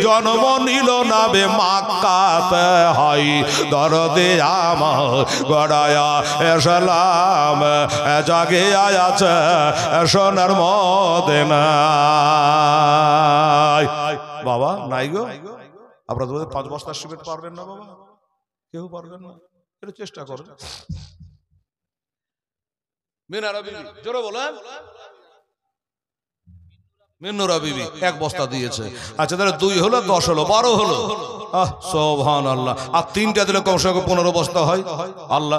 জন্ম নিল নাবে মাক্কাতে। হাই দরদে আমার গড়ায়া এসলাম জাগিয়া আছে সোনার মদিনায়। বাবা নাই গো, আপনারা 5 বস্তা সিমেন্ট পারবেন না বাবা? কেউ পারবেন না? একটু চেষ্টা করেন। মিনারা বিবি জোরে বলেন। মিনুরা বিবি 1 বস্তা দিয়েছে। আচ্ছা তাহলে 2 হলো 10 হলো 12 হলো। সুবহানাল্লাহ। আর 3টা দিলে কমসে কম 15 বস্তা হয়। আল্লাহ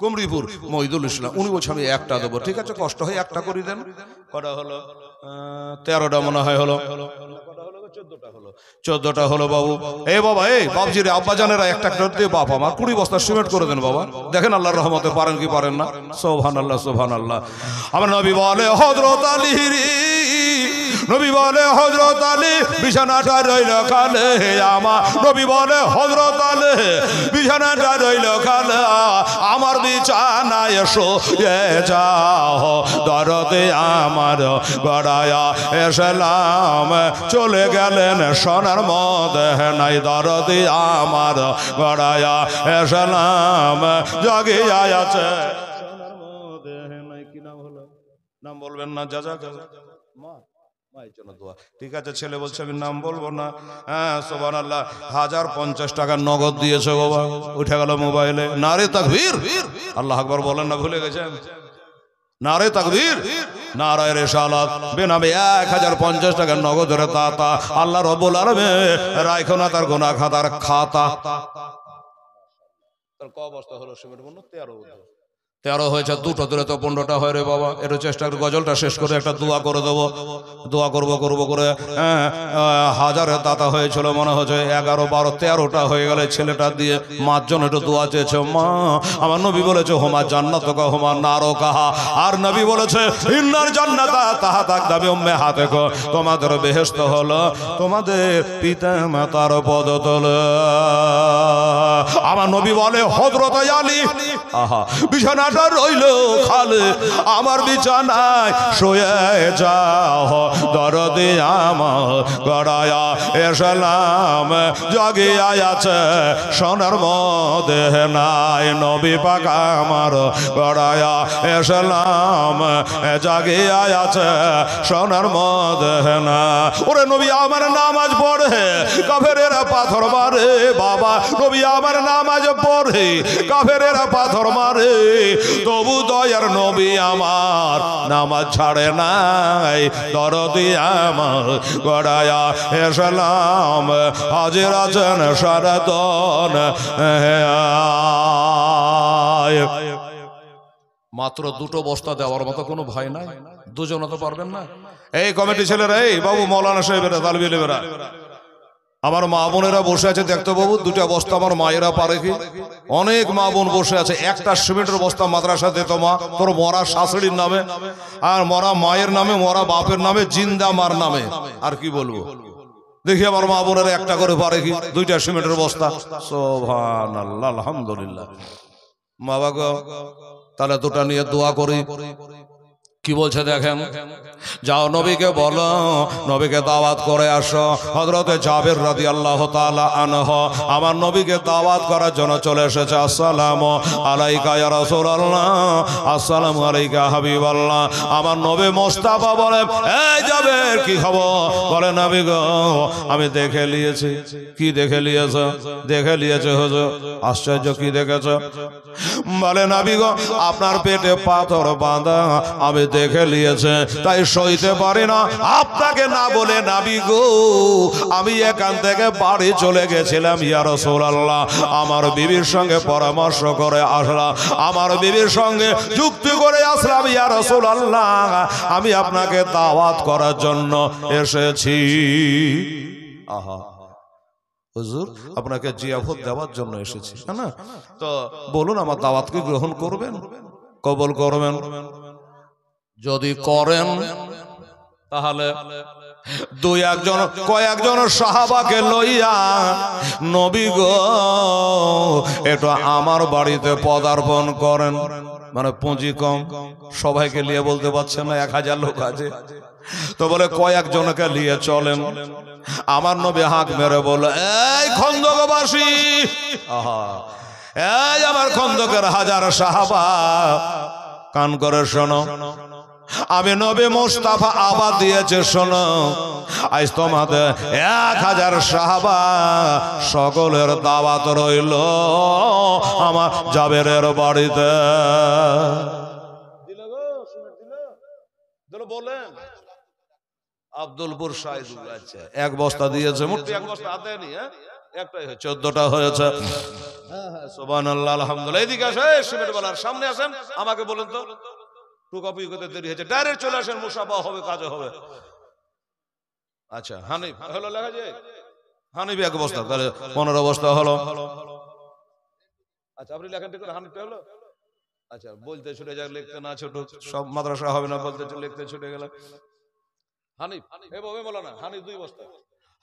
কুমরিপুর মহিদুল ইসলাম উনি বলছে আমি 1টা দেবো। ঠিক আছে কষ্ট হয় 1টা করে দেন। কটা হলো? 13টা মনে হয় হলো। 14টা হলো বাবু। এই বাবা এই বাবজি রে আব্বা জানেরা একটা দিয়ে বাপ আমার 20 বস্তা সিমেন্ট করে দেন বাবা। দেখেন আল্লাহর রহমতে পারেন কি পারেন না। সুবহানাল্লাহ সুবহানাল্লাহ। আমার নবী বলে হযরত আলী রে, নবী বলে হযরত আলী বিছানাটা রইল খালে। আমার নবী বলে হযরত আলী বিছানাটা রইল খালে। আমার বিছানায় শুয়ে যাও দরদে আমার গড়ায়া এসলাম চলে গেলেন সোনার মদিনায়। দরদে আমার গড়ায়া এসলাম জাগিয়া আছে সোনার মদিনায়। কি নাম হলো? নাম বলবেন না? মা মায়ের জন্য দোয়া। ঠিক আছে ছেলে বলছে আমি নাম বলবো না। হ্যাঁ সুবহানাল্লাহ। 1050 টাকা নগদ দিয়েছে বাবা, উঠে গেল মোবাইলে। নারে তাকবীর, আল্লাহু আকবার বলেন না, ভুলে গেছেন? নারে তাকবীর, নারায়ে রিসালাত। বেনামে 1050 টাকা নগদ ধরে দাতা আল্লাহ রাব্বুল আলামিন রাখো না তার গুনাহ খাতার খাতা। তার ক অবস্থা হলো সিমেন্ট বন্ধ? 13 হয়েছে। 2টো দিলে তো 15টা হয় রে বাবা। একটু চেষ্টা করে গজলটা শেষ করে একটা দোয়া করে দেবো। দোয়া করবো করে হাজারের দাতা হয়েছিল মনে হচ্ছে 11, 12, 13টা হয়ে গেলে ছেলেটা দিয়ে মার জন্য একটু দোয়া চেয়েছে। মা আমার নবী বলেছে হোমা জান্নাত কা হোমা নারো কাহা। আর নবী বলেছে ইন্নার জান্নাতা তাহা তাকদামি উম্মাহাতিকুম, তোমাদের বেহেশত হলো তোমাদের পিতা মাতার পদতলে। আমার নবী বলে হযরত আলী আহা বিছানাটা রইল খালে, আমার বিছানায় শুয়ে যাও দরদে আমার গড়ায়া এসলাম জাগিয়া আছে সোনার মদিনায়। নবী পাক আমার গড়ায়া এসলাম জাগিয়া আছে সোনার মদিনায়। ওরে নবী আমার নামাজ পড়ে কাফেরেরা পাথর মারে। বাবা নবী আমার নামাজ পড়ে কাফেরেরা পাথর মারে, তবু দয়ার নবী আমার নামাজ ছাড়ে নাই। দরদি আমার গড়ায়া এসলাম হাজির আছেন সারাতন। মাত্র 2টো বস্তা দেওয়ার মতো কোনো ভাই নাই? 2জন তো পারবেন না? এই কমিটি ছেলেরা, এই বাবু মৌলানা সাহেবেরা, তালবি ইলমেরা, আমার মা বোনেরা বসে আছে দেখতো বাবু 2টা বস্তা আমার মায়েরা পারে কি? অনেক মা বোন বসে আছে। 1টা সিমেন্টের বস্তা মাদ্রাসা দিত মা তোর মরা শাশুড়ির নামে, আর মরা মায়ের নামে, মরা বাপের নামে, জিন্দা মার নামে। আর কি বলবো? দেখি আমার মা বোনেরা 1টা করে পারে কি? 2টা সিমেন্টের বস্তা। সুবহানাল্লাহ আলহামদুলিল্লাহ। বাবা গো, তাহলে দুটা নিয়ে দোয়া করি। কি বলছে দেখেন, যাও নবীকে বলো, নবীকে দাওয়াত করে আসো। হযরতে জাবের রাদিয়াল্লাহু তাআলা আনহু আমার নবীকে দাওয়াত করার জন্য চলে এসেছে। আসসালামু আলাইকা ইয়া রাসূলুল্লাহ, আসসালামু আলাইকা হাবিবাল্লাহ। আমার নবী মুস্তাফা বলে, এই জাবের কি খবর? বলে নবী গো, আমি দেখে নিয়েছি। কি দেখে নিয়েছো? দেখে নিয়েছে হুজুর। আশ্চর্য, কি দেখেছো? বলে নবী গো, আপনার পেটে পাথর বাঁধা আমি দেখে নিয়েছে, তাই সইতে পারি না আপনাকে না বলে নবী গো আমি এখান থেকে বাড়ি চলে গেছিলাম ইয়া রাসূলুল্লাহ। আমার বিবির সঙ্গে পরামর্শ করে আসলাম, আমার বিবির সঙ্গে যুক্তি করে আসলাম ইয়া রাসূলুল্লাহ, আমি আপনাকে দাওয়াত করার জন্য এসেছি। আহা হুজুর, আপনাকে জিয়াফত দেওয়ার জন্য এসেছি না, তো বলুন আমার দাওয়াতকে গ্রহণ করবেন, কবুল করবেন? যদি করেন তাহলে কয়েকজন সাহাবাকে লইয়া নবী গো এটা আমার বাড়িতে পদার্পণ করেন। মানে পুঁজি কম, সবাইকে নিয়ে বলতে পারছেন না, 1000 লোক আছে, তো বলে কয়েকজনকে নিয়ে চলেন। আমার নবী হাঁক মেরে বলে, এই খন্দকবাসী, এই আমার খন্দকের 1000 সাহাবা, কান করে শোনো, আমি নবী মুস্তাফা আবাদ দিয়েছে, শোনো, আজ তোমাদের 1000 সাহাবা সকলের দাওয়াত রইল আমার জাবেরের বাড়িতে। বলেন আব্দুলপুর শাহিদুল, আচ্ছা, 1 বস্তা দিয়েছে, মোটে 1 বস্তা হাতে নি, একটাই হয়েছে, 14টা হয়েছে। সুবহানাল্লাহ, আলহামদুলিল্লাহ। এদিকে আসেন, সিমেন্ট বালার সামনে আসেন, আমাকে বলেন তো টু কপি করতে দেরি হয়েছে, ডাইরেক্ট চলে আসেন, মুসাফা হবে, কাজ হবে। আচ্ছা হানিফ হলো, লেখা যায় হানিফ 1 বস্তা, তাহলে 15 বস্তা হলো। আচ্ছা আপনি লেখেন ঠিক করে, হানিফটা হলো। আচ্ছা বলতে ছুটে যাক, লিখতে না ছোট, সব মাদ্রাসা হবে না, বলতে লিখতে ছুটে গেল। হানিফ এভাবে বলো না, হানিফ 2 বস্তা,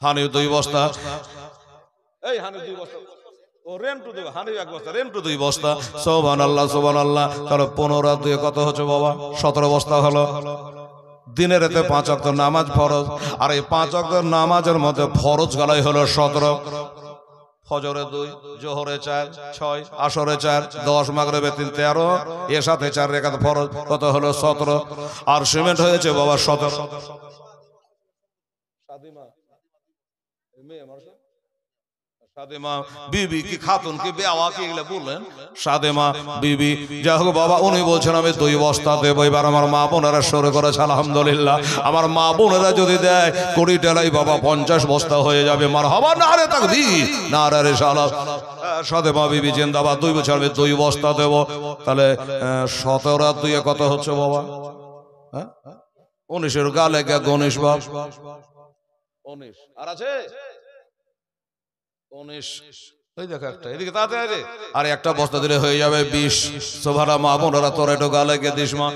হানিফ 2 বস্তা, এই হানিফ 2 বস্তা, ও রেমটু 2, হানিফ 1 বস্তা, রেমটু 2 বস্তা। সুবহানাল্লাহ, সুবহানাল্লাহ। তাহলে 15 আর 2 কত হচ্ছে বাবা? 17 বস্তা হলো। দিনের রাতে 5 ওয়াক্ত নামাজ ফরজ, আর এই 5 ওয়াক্ত নামাজের মধ্যে ফরজ গলাই হলো 17। ফজরে 2, জোহরে 4, 6, আসরে 4, 10, মাগরিবে 3, 13, এর সাথে 4 রাকাত ফরজ, কত হলো 17। আর সিমেন্ট হয়েছে বাবা 17। সাদিমা মেয়ে আমার সাদেমা বিবি কি খাতুন কি বেওয়া কি এগুলা বললেন, সাদেমা বিবি, যাই হোক বাবা উনি বলছেন আমি 2 বস্তা দেবো। এবার আমার মা বোনেরা শুরু করেছে, আলহামদুলিল্লাহ। আমার মা বোনেরা যদি দেয় 20 টেলাই বাবা 50 বস্তা হয়ে যাবে। মারহাবা, নারে তাকবীর, নারে রিসালাত। সাদেমা বিবি জিন্দাবাদ। 2 বছর আমি 2 বস্তা দেবো, তাহলে 17 আর 2 কত হচ্ছে বাবা? 19 গালে কে গণেশ বাপ 19 আর আছে 19, ওই দেখো একটা, এদিকে তাড়াতাড়ি, আর একটা বস্তা দিলে হয়ে যাবে 20। সুবহানাল্লাহ, মা বোনেরা তোর একটু গালে কে দিস মা,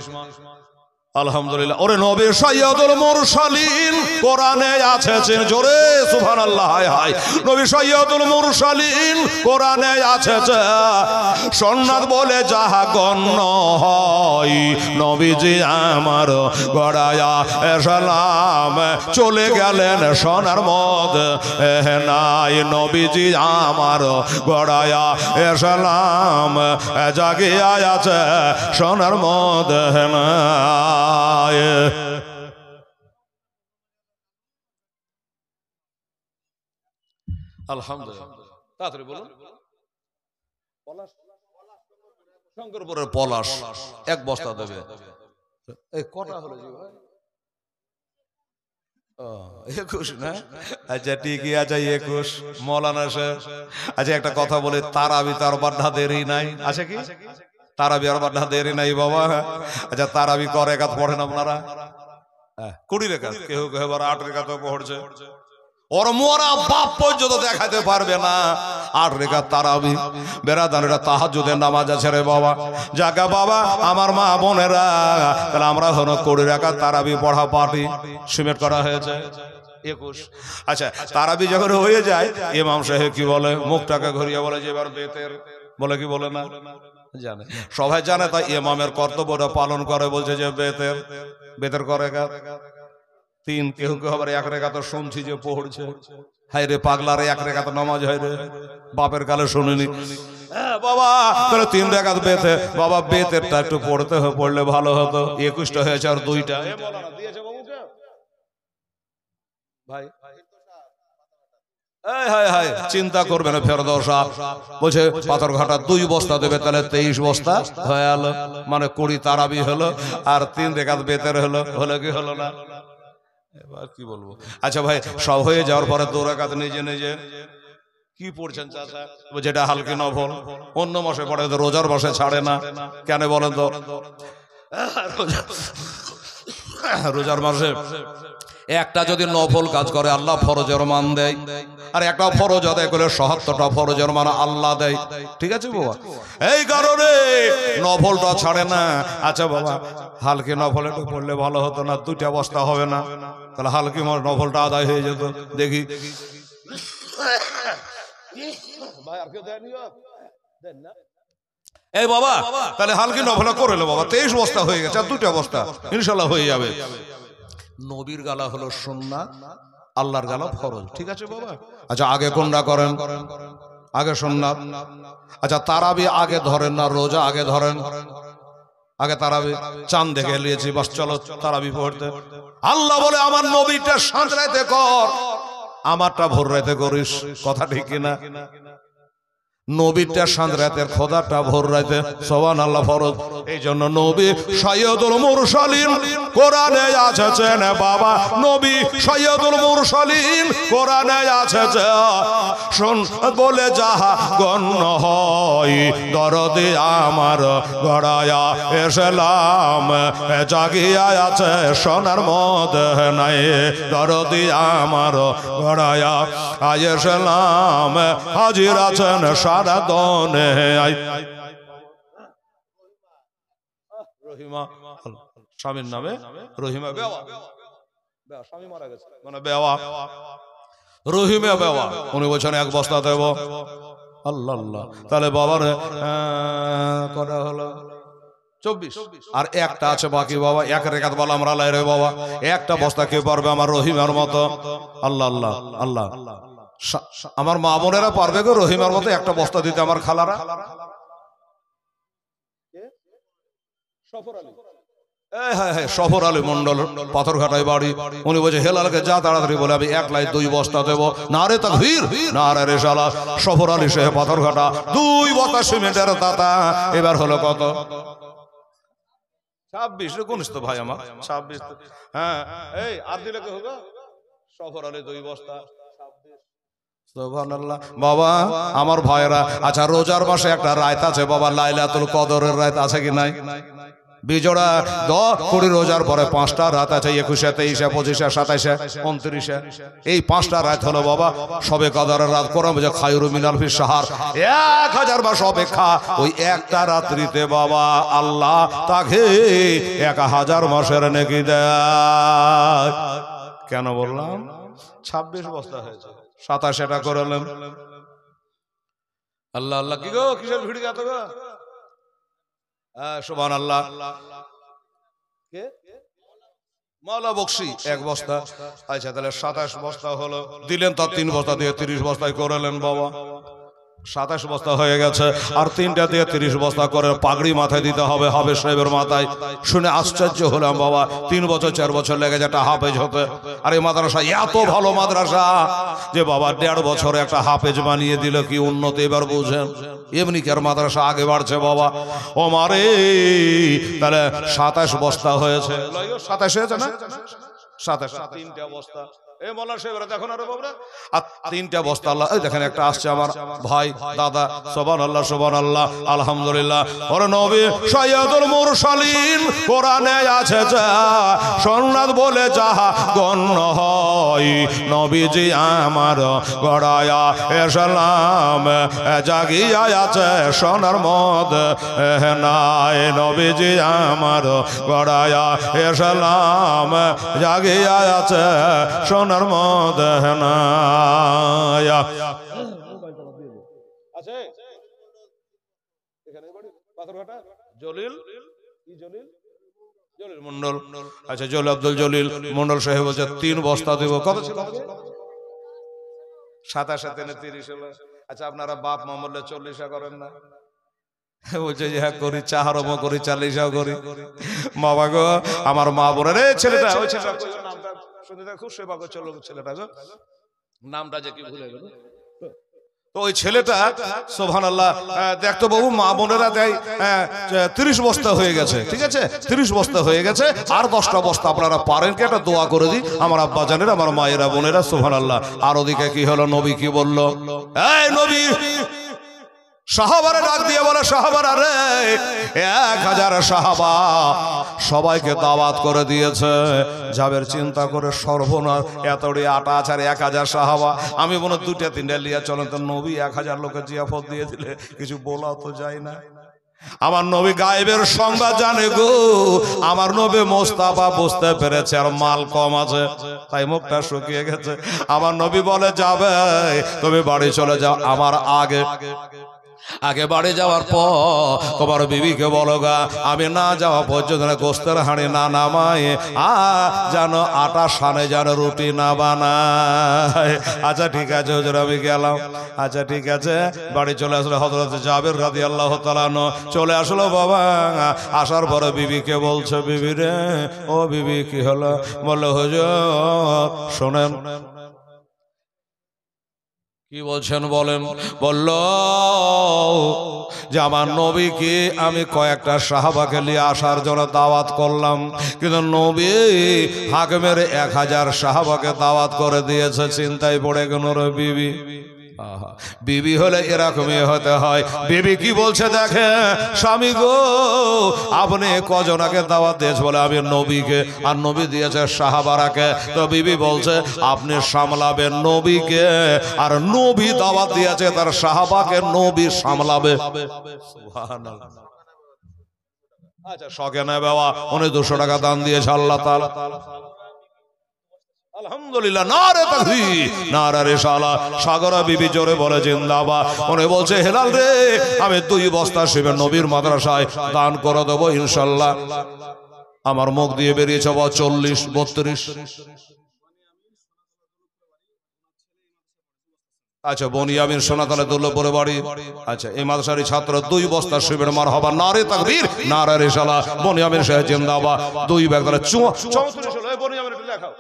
আলহামদুলিল্লাহ। ওরে নবী সাইয়্যিদুল মুরসালিন কোরআনে আছে, জোরে সুবহানাল্লাহ, হায় হায়। নবী সাইয়্যিদুল মুরসালিন কোরআনে আছে, সুন্নাত বলে যাহা গণ্য হয়, নবীজি আমার গড়ায়া সালাম চলে গেলেন সোনার মদিনায়। নবীজি আমার গড়ায়া সালাম জাগিয়া আছে সোনার মদিনায়। আলহামদুলিল্লাহ, তাড়াতাড়ি বলুন। শঙ্করপুরের পলাশ 1 বস্তা দেবে। এই কটা হলো জি ভাই? 21 না? আচ্ছা ঠিকই আছে, 21 মৌলানা সাহেব। আচ্ছা একটা কথা বলে, তারাবি তার বাধা দেরি নাই আছে কি? তারাবি আর বাধা দেরি নাই বাবা। আচ্ছা তারাবি ক রাকাত পড়েন আপনারা? 20 রাকাত, কেউ কেউ 8 রাকাত পড়ছে। ওর মোরা বাপ পর্যন্ত দেখাতে পারবে না 8 রাকাত তারাবি। বেরাদানেরা তাহাজ্জুদের নামাজ আছে রে বাবা, জাগা বাবা আমার মা বোনেরা, তাহলে আমরা হলো 20 রাকাত তারাবি পড়া পার্টি সিমেন্ট করা হয়েছে 21। আচ্ছা তারাবি যখন হয়ে যায় ইমাম সাহেব কি বলে, মুখটাকে ঘুরিয়ে বলে যে এবার বেতের বলে কি বলে না? জানে, সবাই জানে। তাই ইমামের কর্তব্যটা পালন করে। বলছে যে বেতের করে তিন, কেউ কেউ আবার এক রেখাতে শুনছি যে পড়ছে। হাই রে পাগলার, এক রেখাতে নামাজ হয় রে, বাপের কালে শুনিনি। বাবা তাহলে 3 রেখাত বেতে, বাবা বেতেরটা একটু পড়লে ভালো হতো। 21টা হয়েছে আর 2টা ভাই। চিন্তা করবে না ফেরদৌসা, বলছে পাথরঘাটা 2 বস্তা দেবে, তাহলে 23 বস্তা হয়ে গেল, মানে 20 তারাবি হলো আর 3 রেখাত বেতের হলো। হলো কি হলো না? এবার কি বলবো। আচ্ছা ভাই, সব হয়ে যাওয়ার পরে 2 রাকাত নিজে নিজে কি পড়ছেন চাচা? যেটা হালকি নফল, অন্য মাসে পড়ে, রোজার মাসে ছাড়ে না কেন বলেন তো? রোজার মাসে একটা যদি নফল কাজ করে আল্লাহ ফরজের মান দেয়, আর একটা ফরজ আদায় করলে ৭৭টা ফরজের মান আল্লাহ দেয়। ঠিক আছে বাবা, এই কারণে নফলটা ছাড়ে না। আচ্ছা বাবা, হালকি নফল একটু পড়লে ভালো হতো না? 2টা বস্তা হবে না? তাহলে হালকি নফলটা আদায় হয়ে যেত। দেখি এই বাবা, তাহলে হালকি নফল করে লো বাবা, 23 বস্তা হয়ে গেছে, আর 2টা বস্তা ইনশাল্লাহ হয়ে যাবে। নবীর গালা হলো সুন্নাত, আল্লাহর গালা ফরজ। ঠিক আছে বাবা। আচ্ছা আগে কোনটা করেন? আগে সুন্নাত। আচ্ছা তারাবি আগে ধরেন না রোজা আগে ধরেন? আগে তারাবি। চাঁদ দেখে নিয়েছি, বাস চলো তারাবি পড়তে। আল্লাহ বলে আমার নবীটা সাঁঝ রাতে কর, আমারটা ভোর রাতে করিস। কথা ঠিক কিনা? নবীটা সাঁঝ রাতের, খোদাটা ভোর রাতে। সুবহানাল্লাহ ফরজ। এই জন্য নবী সাইয়্যিদুল মুরসালিন, কোরআনে আছে না বাবা, নবী সাইয়্যিদুল মুরসালিন কোরআনে আছে। শুন বলে যাহা গণ্য হয়, দরদে আমার গড়ায়া এসলাম, জাগিয়া আছে সোনার মধ্যে নাই, দরদে আমার গড়ায়া এসলাম, হাজির আছেন সারা দনে। রহিমা, স্বামীর নামে রহিমা বেওয়া, স্বামী মারা গেছে মানে বেওয়া, রহিমা বেওয়া। উনি বলছেন 1 বস্তা দেব। আল্লাহ আল্লাহ, তাহলে বাবার কটা হলো? 24। আর একটা আছে বাকি বাবা, 1 রেখাত বলা আমরা লাই রে বাবা, 1টা বস্তা কে পারবে আমার রহিমার মতো? আল্লাহ আল্লাহ আল্লাহ, আমার মা বোনেরা পারবে গো রহিমার মতো 1টা বস্তা দিতে? আমার খালারা। সফর আলী মন্ডল, পাথরঘাটায় বাড়ি। উনি বলছে হেলালকে যা তাড়াতাড়ি বলে আমি 1 লাই 2 বস্তা দেবো। না রে তাকবীর, না রে রেসালাত। সফর আলী সে পাথরঘাটা 2 বস্তা সিমেন্টের দাতা। এবার হলো কত? 26। কোনিস তো ভাই আমার 26। হ্যাঁ, এই আর দিলে কে হবে? সফর আলী 2 বস্তা। সুবহানাল্লাহ বাবা আমার ভাইরা। আচ্ছা রোজার মাসে একটা রাত আছে বাবা, লাইলাতুল কদরের রাত আছে কি নাই? বিজোড়া 10 রোজার পরে 5টা রাত আছে, 21, 23, 25, 27, 29। এই 5টা রাত হলো বাবা সবে কদরের রাত। কোরআন বলে খায়রু মিনাল ফিস শাহর, 1000 মাস অপেক্ষা। ওই একটা রাত্রিতে বাবা আল্লাহ তাকে 1000 মাসের নেকি দেয়। কেন বললাম? 26 বস্তা হয়েছে, 27টা করলাম। আল্লাহ আল্লাহ, কি গো কিসের ভিড় এত গো? সুবহানাল্লাহ। কে? মাওলা বকশি 1 বস্তা। আচ্ছা তাহলে 27 বস্তা হলো। দিলেন তার 3 বস্তা দিয়ে 30 বস্তায় করলেন বাবা, 27 বস্তা হয়ে গেছে। আর 3টা দিয়ে 30 বস্তা করে পাগড়ি মাথায় দিতে হবে হাফেজ সাহেবের মাথায়। শুনে আশ্চর্য হলাম বাবা, 3 বছর 4 বছর লেগে যায় একটা হাফেজ হতে। আর এই মাদ্রাসা এত ভালো মাদ্রাসা যে বাবা 1.5 বছরে একটা হাফেজ বানিয়ে দিল। কি উন্নতি এবার বুঝেন? এমনি কি আর মাদ্রাসা আগে বাড়ছে বাবা? ও মারে, তাহলে 27 বস্তা হয়েছে। 27 হয়েছে না? 27, 3টা বস্তা। এই মোল্লা সাহেবরা দেখুন আরে বাবরা, আর 3টা বস্তা আল্লাহ। এই দেখেন একটা আসছে আমার ভাই দাদা। সুবহানাল্লাহ সুবহানাল্লাহ আলহামদুলিল্লাহ। ওরে নবী সাইয়্যিদুল মুরসালিন কোরআনে আছে যা, সুন্নাত বলে যাহা গণ্য হয়, নবীজি আমার গড়ায়া এসলাম, জাগিয়া আছে সোনার মধ্যে নাই, নবীজি আমার গড়ায়া এসলাম, জাগিয়া আছে সোনার মধ্যে নাই। জলিল জলিল মন্ডল। আচ্ছা জলিল আব্দুল জলিল মন্ডল সাহেব বলছে 3 বস্তা দেবো। কত ছিল? 27 30 হলো। আচ্ছা আপনারা বাপ মা বললে 40 করেন না? বলছে যে হ্যাঁ করি, চাহারমও করি, 40 করি। বাবা গো, আমার মা বোনের ছেলেটা, ওই ছেলেটা নামটা শুনতে খুব সেবা করছে ছেলেটা, নামটা যে কি ভুলে গেল। তো ওই ছেলেটা সুবহানাল্লাহ দেখতো বাবু, মা বোনেরা দেয় 30 বস্তা হয়ে গেছে, ঠিক আছে 30 বস্তা হয়ে গেছে, আর 10টা বস্তা আপনারা পারেন কি একটা দোয়া করে দিই আমার আব্বা জানেন, আমার মায়েরা বোনেরা সুবহানাল্লাহ। আর ওদিকে কি হলো, নবী কি বলল? এই নবী সাহাবারে ডাক দিয়ে বলে, সাহাবারা রে, 1000 সাহাবা সবাইকে দাওয়াত করে দিয়েছে। যাবের চিন্তা করে সর্বনাশ, এতড়ি আটা আছে আর 1000 সাহাবা। আমি মনে 2টা 3টা লিয়া চলেন তো, নবী 1000 লোকের জিয়াফত দিয়ে দিলে কিছু বলা তো যায় না। আমার নবী গায়েবের সংবাদ জানে গো, আমার নবী মোস্তাফা বুঝতে পেরেছে আর মাল কম আছে, তাই মুখটা শুকিয়ে গেছে। আমার নবী বলে, যাবে তুমি বাড়ি চলে যাও, আমার আগে বাড়ি যাওয়ার পর তোমার বিবিকে বলো গা, আমি না যাওয়া পর্যন্ত গোস্তের হাঁড়ি না নামায়, যেন আটা সানে যেন রুটি না বানায়। আচ্ছা ঠিক আছে হুজুর, আমি গেলাম। আচ্ছা ঠিক আছে, বাড়ি চলে আসলো হযরত জাবের রাদিয়াল্লাহু তাআলা আনহু চলে আসলো বাবা। আসার পরে বিবিকে বলছে, বিবি রে, ও বিবি কি হলো? বললো হুজুর শোনেন। কি বলছেন বলেন? বলল যে আমার নবীকে আমি কয়েকটা সাহাবাকে নিয়ে আসার জন্য দাওয়াত করলাম, কিন্তু নবী হাকিমের 1000 সাহাবাকে দাওয়াত করে দিয়েছে। চিন্তায় পড়ে গেল রে বিবি। বিবি হলে এরকমই হতে হয়। বিবি কি বলছে দেখে, স্বামী গো আপনি কজনাকে দাওয়াত দিয়েছে? বলে আমি নবীকে, আর নবী দিয়েছে সাহাবারাকে। তো বিবি বলছে আপনি সামলাবেন নবীকে, আর নবী দাওয়াত দিয়েছে তার সাহাবাকে, নবী সামলাবে। সুবহানাল্লাহ। আচ্ছা শখে নেই বাবা, উনি 200 টাকা দান দিয়েছে আল্লাহ তাআলা। আলহামদুলিল্লাহ, নারে তাকবীর, নারে রিসালাত। সাগরা বিবি জোরে বলে জিন্দাবাদ। উনি বলছে, হেলাল রে, আমি 2 বস্তা শিবের নবীর মাদ্রাসায় দান করে দেবো ইনশাআল্লাহ। আমার মুখ দিয়ে বেরিয়েছে 40 32। আচ্ছা বনিয়ামিন সোনাতলা দুর্লভপুরে বাড়ি। আচ্ছা এই মাদ্রাসার ছাত্র 2 বস্তা শিবের মারহাবা, নারে তাকবীর, নারে রিসালাত। বনিয়ামিন সাহেব জিন্দাবাদ। 2 ব্যাগ 34 হলো। এই বনিয়ামিন লেখাও।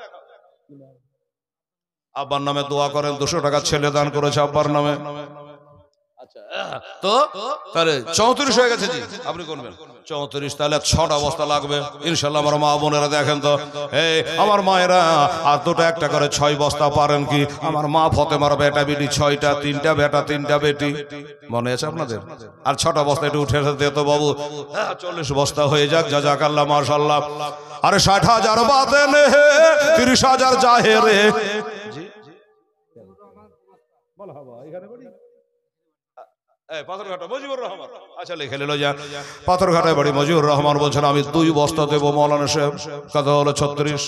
আব্বার নামে দোয়া করেন, 200 টাকা ছেলে দান করেছে আব্বার নামে। আচ্ছা তো তাহলে 34 হয়ে গেছে জি, আপনি করবেন 34। তাহলে 6টা বস্তা লাগবে ইনশাআল্লাহ। আমার মা বোনেরা দেখেন তো, এই আমার মায়েরা আর 2টা 1টা করে 6 বস্তা পারেন কি? আমার মা ফতেমার বেটা বেটি 6টা, 3টা বেটা 3টা বেটি, মনে আছে আপনাদের? আর 6টা বস্তা একটু উঠে দে তো বাবু, 40 বস্তা হয়ে যাক। জাযাকাল্লাহ মাশাআল্লাহ। আরে 60,000 বাতেনে 30,000 জাহেরে। পাথরঘাটা মজিবুর রহমান। আচ্ছা লিখে নিল যা, পাথরঘাটায় বাড়ি মজিবুর রহমান বলছেন আমি 2 বস্তা দেবো মৌলানা সাহেব। কত হলো? 36।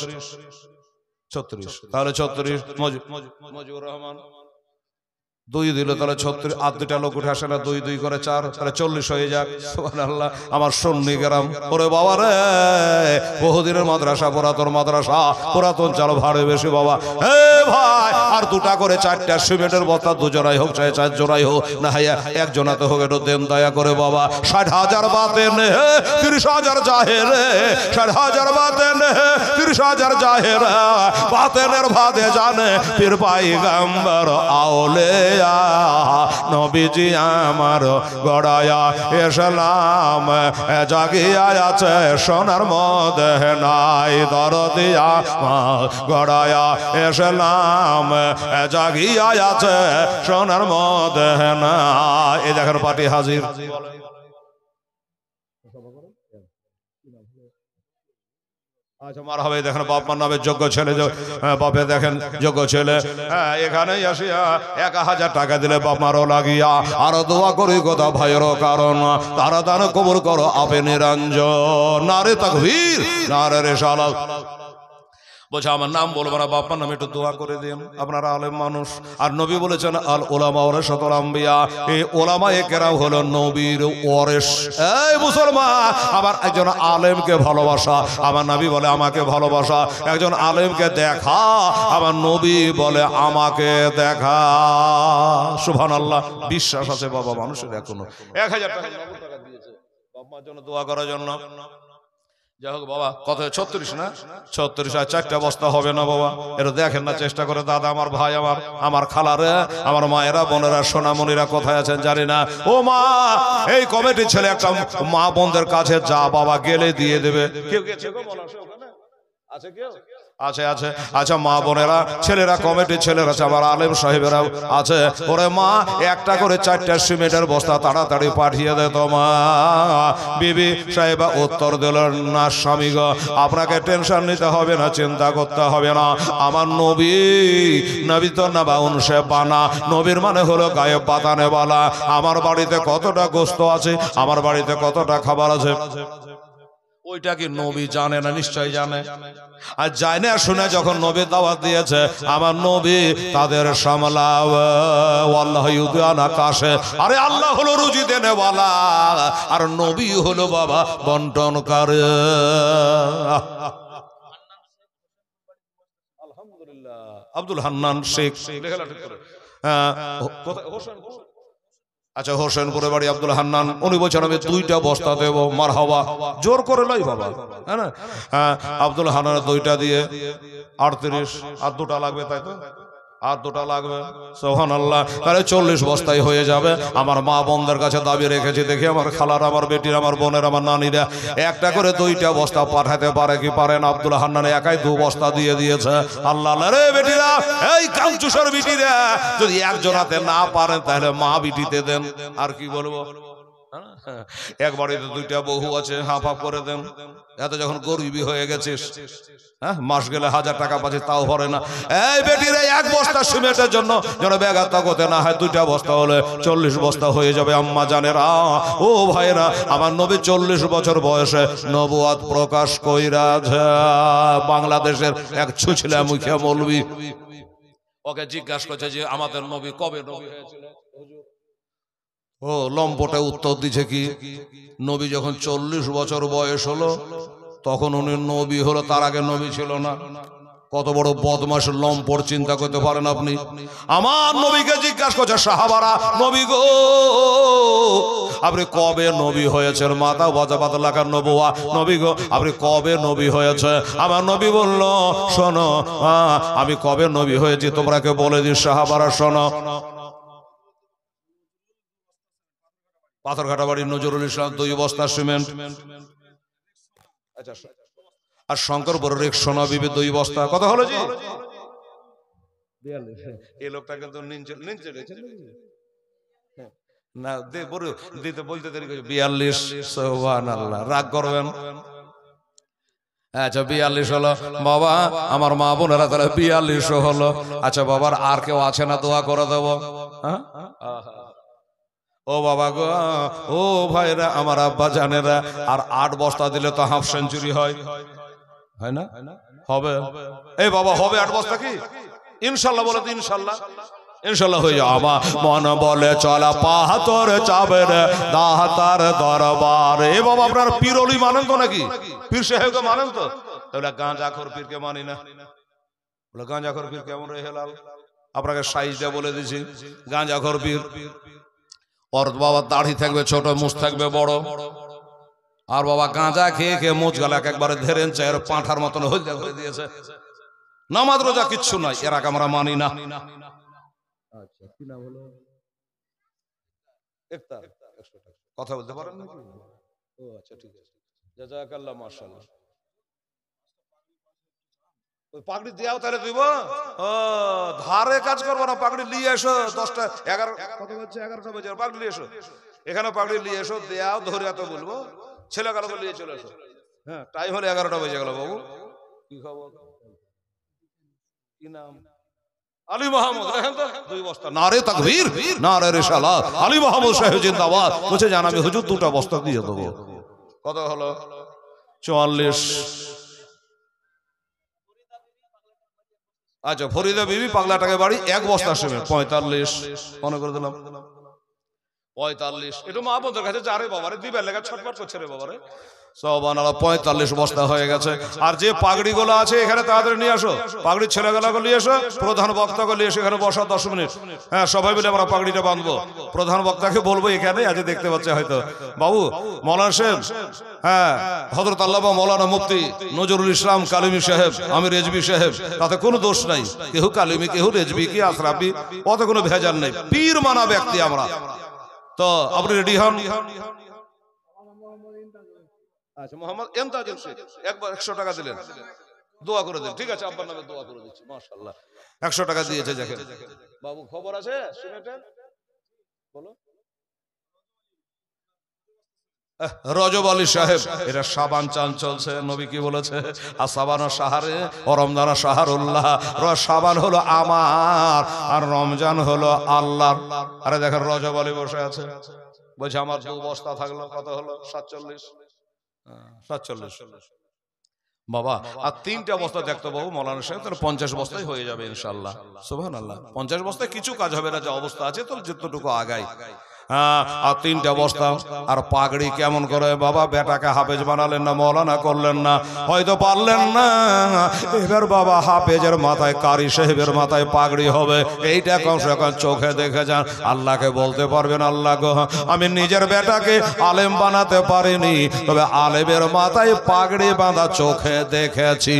তাহলে 36 মজিবুর রহমান 2 দিল, তাহলে 36। আর 2টা লোক উঠে আসে না, 2 2 করে 4, তাহলে 40 হয়ে যাক। সুবহানাল্লাহ। আমার সুন্নি গ্রাম, ওরে বাবা রে, বহুদিনের মাদ্রাসা, পুরাতন মাদ্রাসা, পুরাতন চালো ভাড়ে বেশি বাবা। হে ভাই, আর 2টা করে 4টা সিমেন্টের বস্তা, 2 জনাই হোক চাই 4 জনাই হোক না, হাইয়া 1 জনাতে হোক, একটু দেন দয়া করে বাবা। 60,000 বাতেন 30,000 জাহেরে, 60,000 বাতেন 30,000 জাহেরে। বাতেনের ভাদে জানে পীর পাইগাম্বর আওলে নবীজি আমার গড়ায়া ইসলাম জাগিয়া আছে সোনার মদিনায়, দরদিয়া গড়ায়া ইসলাম জাগিয়া আছে সোনার মদিনায়। এই দেখেন পার্টি হাজির। আচ্ছা মার হবে। দেখেন বাপ মার নামে যোগ্য ছেলে, বাপে দেখেন যোগ্য ছেলে। এখানে আসিয়া 1000 টাকা দিলে বাপ মারও লাগিয়া আরো দোয়া করি কথা ভাইয়েরও, কারণ তারা দান কবুল করো আপে নিরঞ্জন। নারে তাকবীর, নারে রিসালাত। বলছে আমার নাম বলবো না, বাবার নামে একটু দোয়া করে দিন, আপনারা আলেম মানুষ। আর নবী বলেছেন আল উলামা ওয়ারাসাতুল আম্বিয়া, এই উলামায়ে কেরাম হলো নবীর ওয়ারিস। এই মুসলমান, আবার একজন আলেমকে ভালোবাসা, আমার নবী বলে আমাকে ভালোবাসা। একজন আলেমকে দেখা, আমার নবী বলে আমাকে দেখা। সুবহানাল্লাহ। বিশ্বাস আছে বাবা মানুষের এখনো। 1000 টাকা দিয়েছে বাবার জন্য দোয়া করার জন্য। যাই হোক বাবা, কত 36 না 36 আর 4টা বস্তা হবে না বাবা? এটা দেখেন না, চেষ্টা করে। দাদা আমার, ভাই আমার খালারে, আমার মায়েরা, বোনেরা, সোনামণিরা কোথায় আছেন জানি না। ও মা, এই কমিটির ছেলে একটা মা বোনদের কাছে যা বাবা, গেলে দিয়ে দেবে। কেউ গেছে গো বলা ওখানে? আছে কেউ? আছে আছে। আচ্ছা মা বোনেরা, ছেলেরা, কমিটির ছেলেরা আছে, আমার আলেম সাহেবেরা আছে। ওরে মা, একটা করে 4টা সিমেন্টের বস্তা তাড়াতাড়ি পাঠিয়ে দে তো মা। বিবি সাহেবা উত্তর দিল, না স্বামী গো, আপনাকে টেনশন নিতে হবে না, চিন্তা করতে হবে না। আমার নবী তো না বাউন সে বানা, নবীর মানে হলো গায়ে পাতানে বালা। আমার বাড়িতে কতটা গোস্ত আছে, আমার বাড়িতে কতটা খাবার আছে, ওইটা কি নবী জানে না? নিশ্চয় জানে। আর যায় না শুনে যখন নবী দাওয়াত দিয়েছে, আমার নবী তাদের সামলাও। আল্লাহ ইউদিয়ান আকাশে, আরে আল্লাহ হলো রুজি দেনেওয়ালা, আর নবী হলো বাবা বন্টনকারী। আলহামদুলিল্লাহ। আব্দুল হান্নান শেখ, আচ্ছা হোসেনপুরে বাড়ি আব্দুল হান্নান। উনি বলছেন আমি 2টা বস্তা দেবো। মারহাবা, জোর করে লই বাবা, হ্যাঁ না? হ্যাঁ, আব্দুল হান্নান 2টা দিয়ে 38, আর 2টা লাগবে, তাই তো? আর 2টা লাগবে। সুবহানাল্লাহ। তাহলে 40 বস্তায় হয়ে যাবে। আমার মা বোনদের কাছে দাবি রেখেছি, দেখি আমার খালার, আমার বেটির, আমার বোনের, আমার নানিরা একটা করে 2টা বস্তা পাঠাতে পারে কি পারেন? আব্দুল হান্নান একাই 2 বস্তা দিয়ে দিয়েছে। আল্লাহ রে বেটিরা, এই কাঞ্চুসর বেটিরা, যদি একজনাতে না পারেন তাহলে মা বিটিতে দেন। আর কি বলবো, এক বাড়িতে 2টা বহু আছে, হাফ হাফ করে দেন। এত যখন গরিবি হয়ে গেছিস, হ্যাঁ, মাস গেলে 1000 টাকা পাচ্ছিস, তাও ভরে না। এই বেটির, 1 বস্তা সিমেন্টের জন্য যেন ব্যাঘাত করতে না হয়, 2টা বস্তা হলে 40 বস্তা হয়ে যাবে। আম্মা জানেরা, ও ভাইরা, আমার নবী 40 বছর বয়সে নবুয়াত প্রকাশ কইরাছে। বাংলাদেশের এক ছুছলা মুখিয়া মৌলবি ওকে জিজ্ঞাসা করছে যে আমাদের নবী কবে নবী হয়েছিল? ও লম্পটে উত্তর দিছে কি, নবী যখন 40 বছর বয়স হলো তখন উনি নবী হলো, তার আগে নবী ছিল না। কত বড় বদমাশ লম্পট, চিন্তা করতে পারেন আপনি? আমার নবীকে জিজ্ঞাসা করছে সাহাবারা, নবী গো আপনি কবে নবী হয়েছেন? মাথা বাজাবাত লাগার নবুয়া, নবী গো আপনি কবে নবী হয়েছে? আমার নবী বলল, শোনো আমি কবে নবী হয়েছি তোমরা কে বলে দিই। সাহাবারা শোনো। পাথরঘাটা বাড়ির নজরুল ইসলাম 2 বস্তা সিমেন্ট। আচ্ছা, আর শঙ্করপুর 100 বিবি 2 বস্তা। কত হলো জি? 42। এই লোকটা কিন্তু না দিতে বলতে দেরি করে 42। সুবহানাল্লাহ। রাগ করবেন? আচ্ছা 42 হলো বাবা। আমার মা বোনেরা তাহলে 42 হলো। আচ্ছা বাবার আর কেউ আছে না? দোয়া করে দেবো। হ্যাঁ, ও বাবা গো, ও ভাইরা, আমার আব্বা জানেরা, আর 8 বস্তা দিলে তো হাফ সেঞ্চুরি হয়, হয় না? হবে। এই বাবা হবে 8 বস্তা কি? ইনশাআল্লাহ বলে তো, ইনশাআল্লাহ, ইনশাআল্লাহ হয়ে যাবে। আমার মন বলে চলা পাহাতর চাবের দাহতার দরবার। এ বাবা আপনার পীর ওলি মানেন তো নাকি? পীর সাহেবকে মানেন তো? তাহলে গাঁজাখোর পীরকে মানি না। বলে গাঁজাখোর পীর কেমন রে হেলাল? আপনাকে সাইজ দিয়ে বলে দিছি, গাঁজাখোর পীর ওর বাবা দাড়ি থাকবে ছোট, মুছ থাকবে বড়, আর বাবা গাঁজা খেয়ে খেয়ে মুছ গালাকে একবারে ধরেন চায়ের পাঁঠার মতন হলদে করে দিয়েছে। নামাজ রোজা কিচ্ছু নাই, এর আগে আমরা মানি না। আচ্ছা কি নাম হলো? ইফতার 100 টাকা। কথা বলতে পারেন নাকি? ও আচ্ছা ঠিক আছে, জাযাকাল্লাহ, মাশাআল্লাহ। ওই পাগড়ি দেও তাহলে দিব। ও ধারে কাজ করবো না, পাগড়ি নিয়ে এসো। 10টা 11 কত হচ্ছে? 11টা বাজে, পাগড়ি নিয়ে এসো। এখানে পাগড়ি নিয়ে এসো, দেও ধরে এত বলবো, ছেলে কালকে নিয়ে চলে এসো। হ্যাঁ, টাইম হলে 11টা বেজে গেল। বাবু কি খবর? কি নাম? আলী মাহমুদ। দেখেন তো 2 বস্তা। নারে তাকবীর, নারে রিসালাত। আলী মাহমুদ সাহেব জিন্দাবাদ। বলছে জান আমি হুজুর 2টা বস্তা দিয়ে দেবো। কত হলো? 44। আচ্ছা, ফরিদা বিবি পাগলাটাকে বাড়ি 1 বস্তা সিমেন্ট 45 মনে করে দিলাম 45। একটু মা বোনদের কাছে যারে বাবারে দিবার লেগে ছটফট করছে রে বাবারে। সুবহানাল্লাহ, 45 বস্তা হয়ে গেছে। আর যে পাগড়িগুলো আছে এখানে তাড়াতাড়ি নিয়ে আসো, পাগড়ির ছেলেগুলোকে নিয়ে এসো, প্রধান বক্তাকে নিয়ে এসে এখানে বসা 10 মিনিট। হ্যাঁ, সবাই মিলে আমরা পাগড়িটা বাঁধবো। প্রধান বক্তাকে বলবো এখানে আজ দেখতে পাচ্ছে হয়তো বাবু মৌলানা সাহেব, হ্যাঁ হযরত আল্লামা মৌলানা মুফতি নজরুল ইসলাম কালিমি সাহেব, আমি রেজবি সাহেব, তাতে কোনো দোষ নাই। কেউ কালিমি, কেউ রেজবি, কি আশরাফি, অত কোনো ভেজাল নেই। পীর মানা ব্যক্তি আমরা। তো আপনি রেডি হন। আচ্ছা, মোহাম্মদ ইমতাজুল শেখ একবার 100 টাকা দিলেন, দোয়া করে দিন। ঠিক আছে, আব্বার নামে দোয়া করে দিচ্ছি। মাশাআল্লাহ, 100 টাকা দিয়েছে। দেখেন বাবু, খবর আছে সিমেন্টের? বলো। রজব আলী সাহেব, এটা সাবান চান চলছে। নবী কি বলেছে? আসাবান শাহরে ও রমজান শাহরুল্লাহ। সাবান হলো আমার আর রমজান হলো আল্লাহর। আরে দেখেন রজব আলী বসে আছে, বলছে আমার 2 বস্তা থাকলো, কত হলো? 47। বাবা আর 3টা বস্তা দেখতো বাবু মৌলানা সাহেব, তাহলে 50 বস্তাই হয়ে যাবে ইনশাআল্লাহ। সুবহানাল্লাহ, 50 বস্তায় কিছু কাজ হবে না, যে অবস্থা আছে তো যতটুকু আগাই। আর 3টা বস্তা। আর পাগড়ি কেমন করে বাবা? বেটাকে হাফেজ বানালেন না, মৌলানা করলেন না, হয়তো পারলেন না। এবার বাবা হাফেজের মাথায়, কারি সাহেবের মাথায় পাগড়ি হবে। এইটা কমসে কম চোখে দেখে যান, আল্লাহকে বলতে পারবেন আল্লাহ গো, আমি নিজের বেটাকে আলেম বানাতে পারিনি, তবে আলেমের মাথায় পাগড়ি বাঁধা চোখে দেখেছি।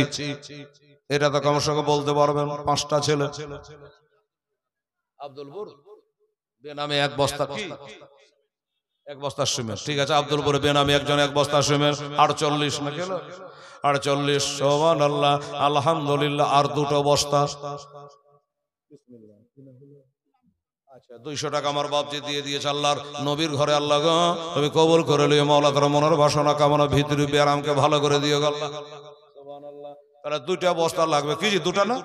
এটা তো কমসে কম বলতে পারবেন। 5টা ছেলে, আব্দুল বুর বেনামে 1 বস্তা, কি 1 বস্তা সিমেন্ট। ঠিক আছে, আব্দুল বুর বেনামে একজন 1 বস্তা সিমেন্ট, 48 না গেল 48। সুবহানাল্লাহ, আলহামদুলিল্লাহ। আর 2টো বস্তা। আচ্ছা, 200 টাকা আমার বাপজি দিয়ে দিয়েছে আল্লাহর নবীর ঘরে। আল্লাহ গো তুমি কবুল করে লিও মাওলা, তার মনের বাসনা কামনা ভিতরি ব্যারামকে ভালো করে দিও গো আল্লাহ। সুবহানাল্লাহ। তাহলে 2টা বস্তা লাগবে। কি জি 2টা না?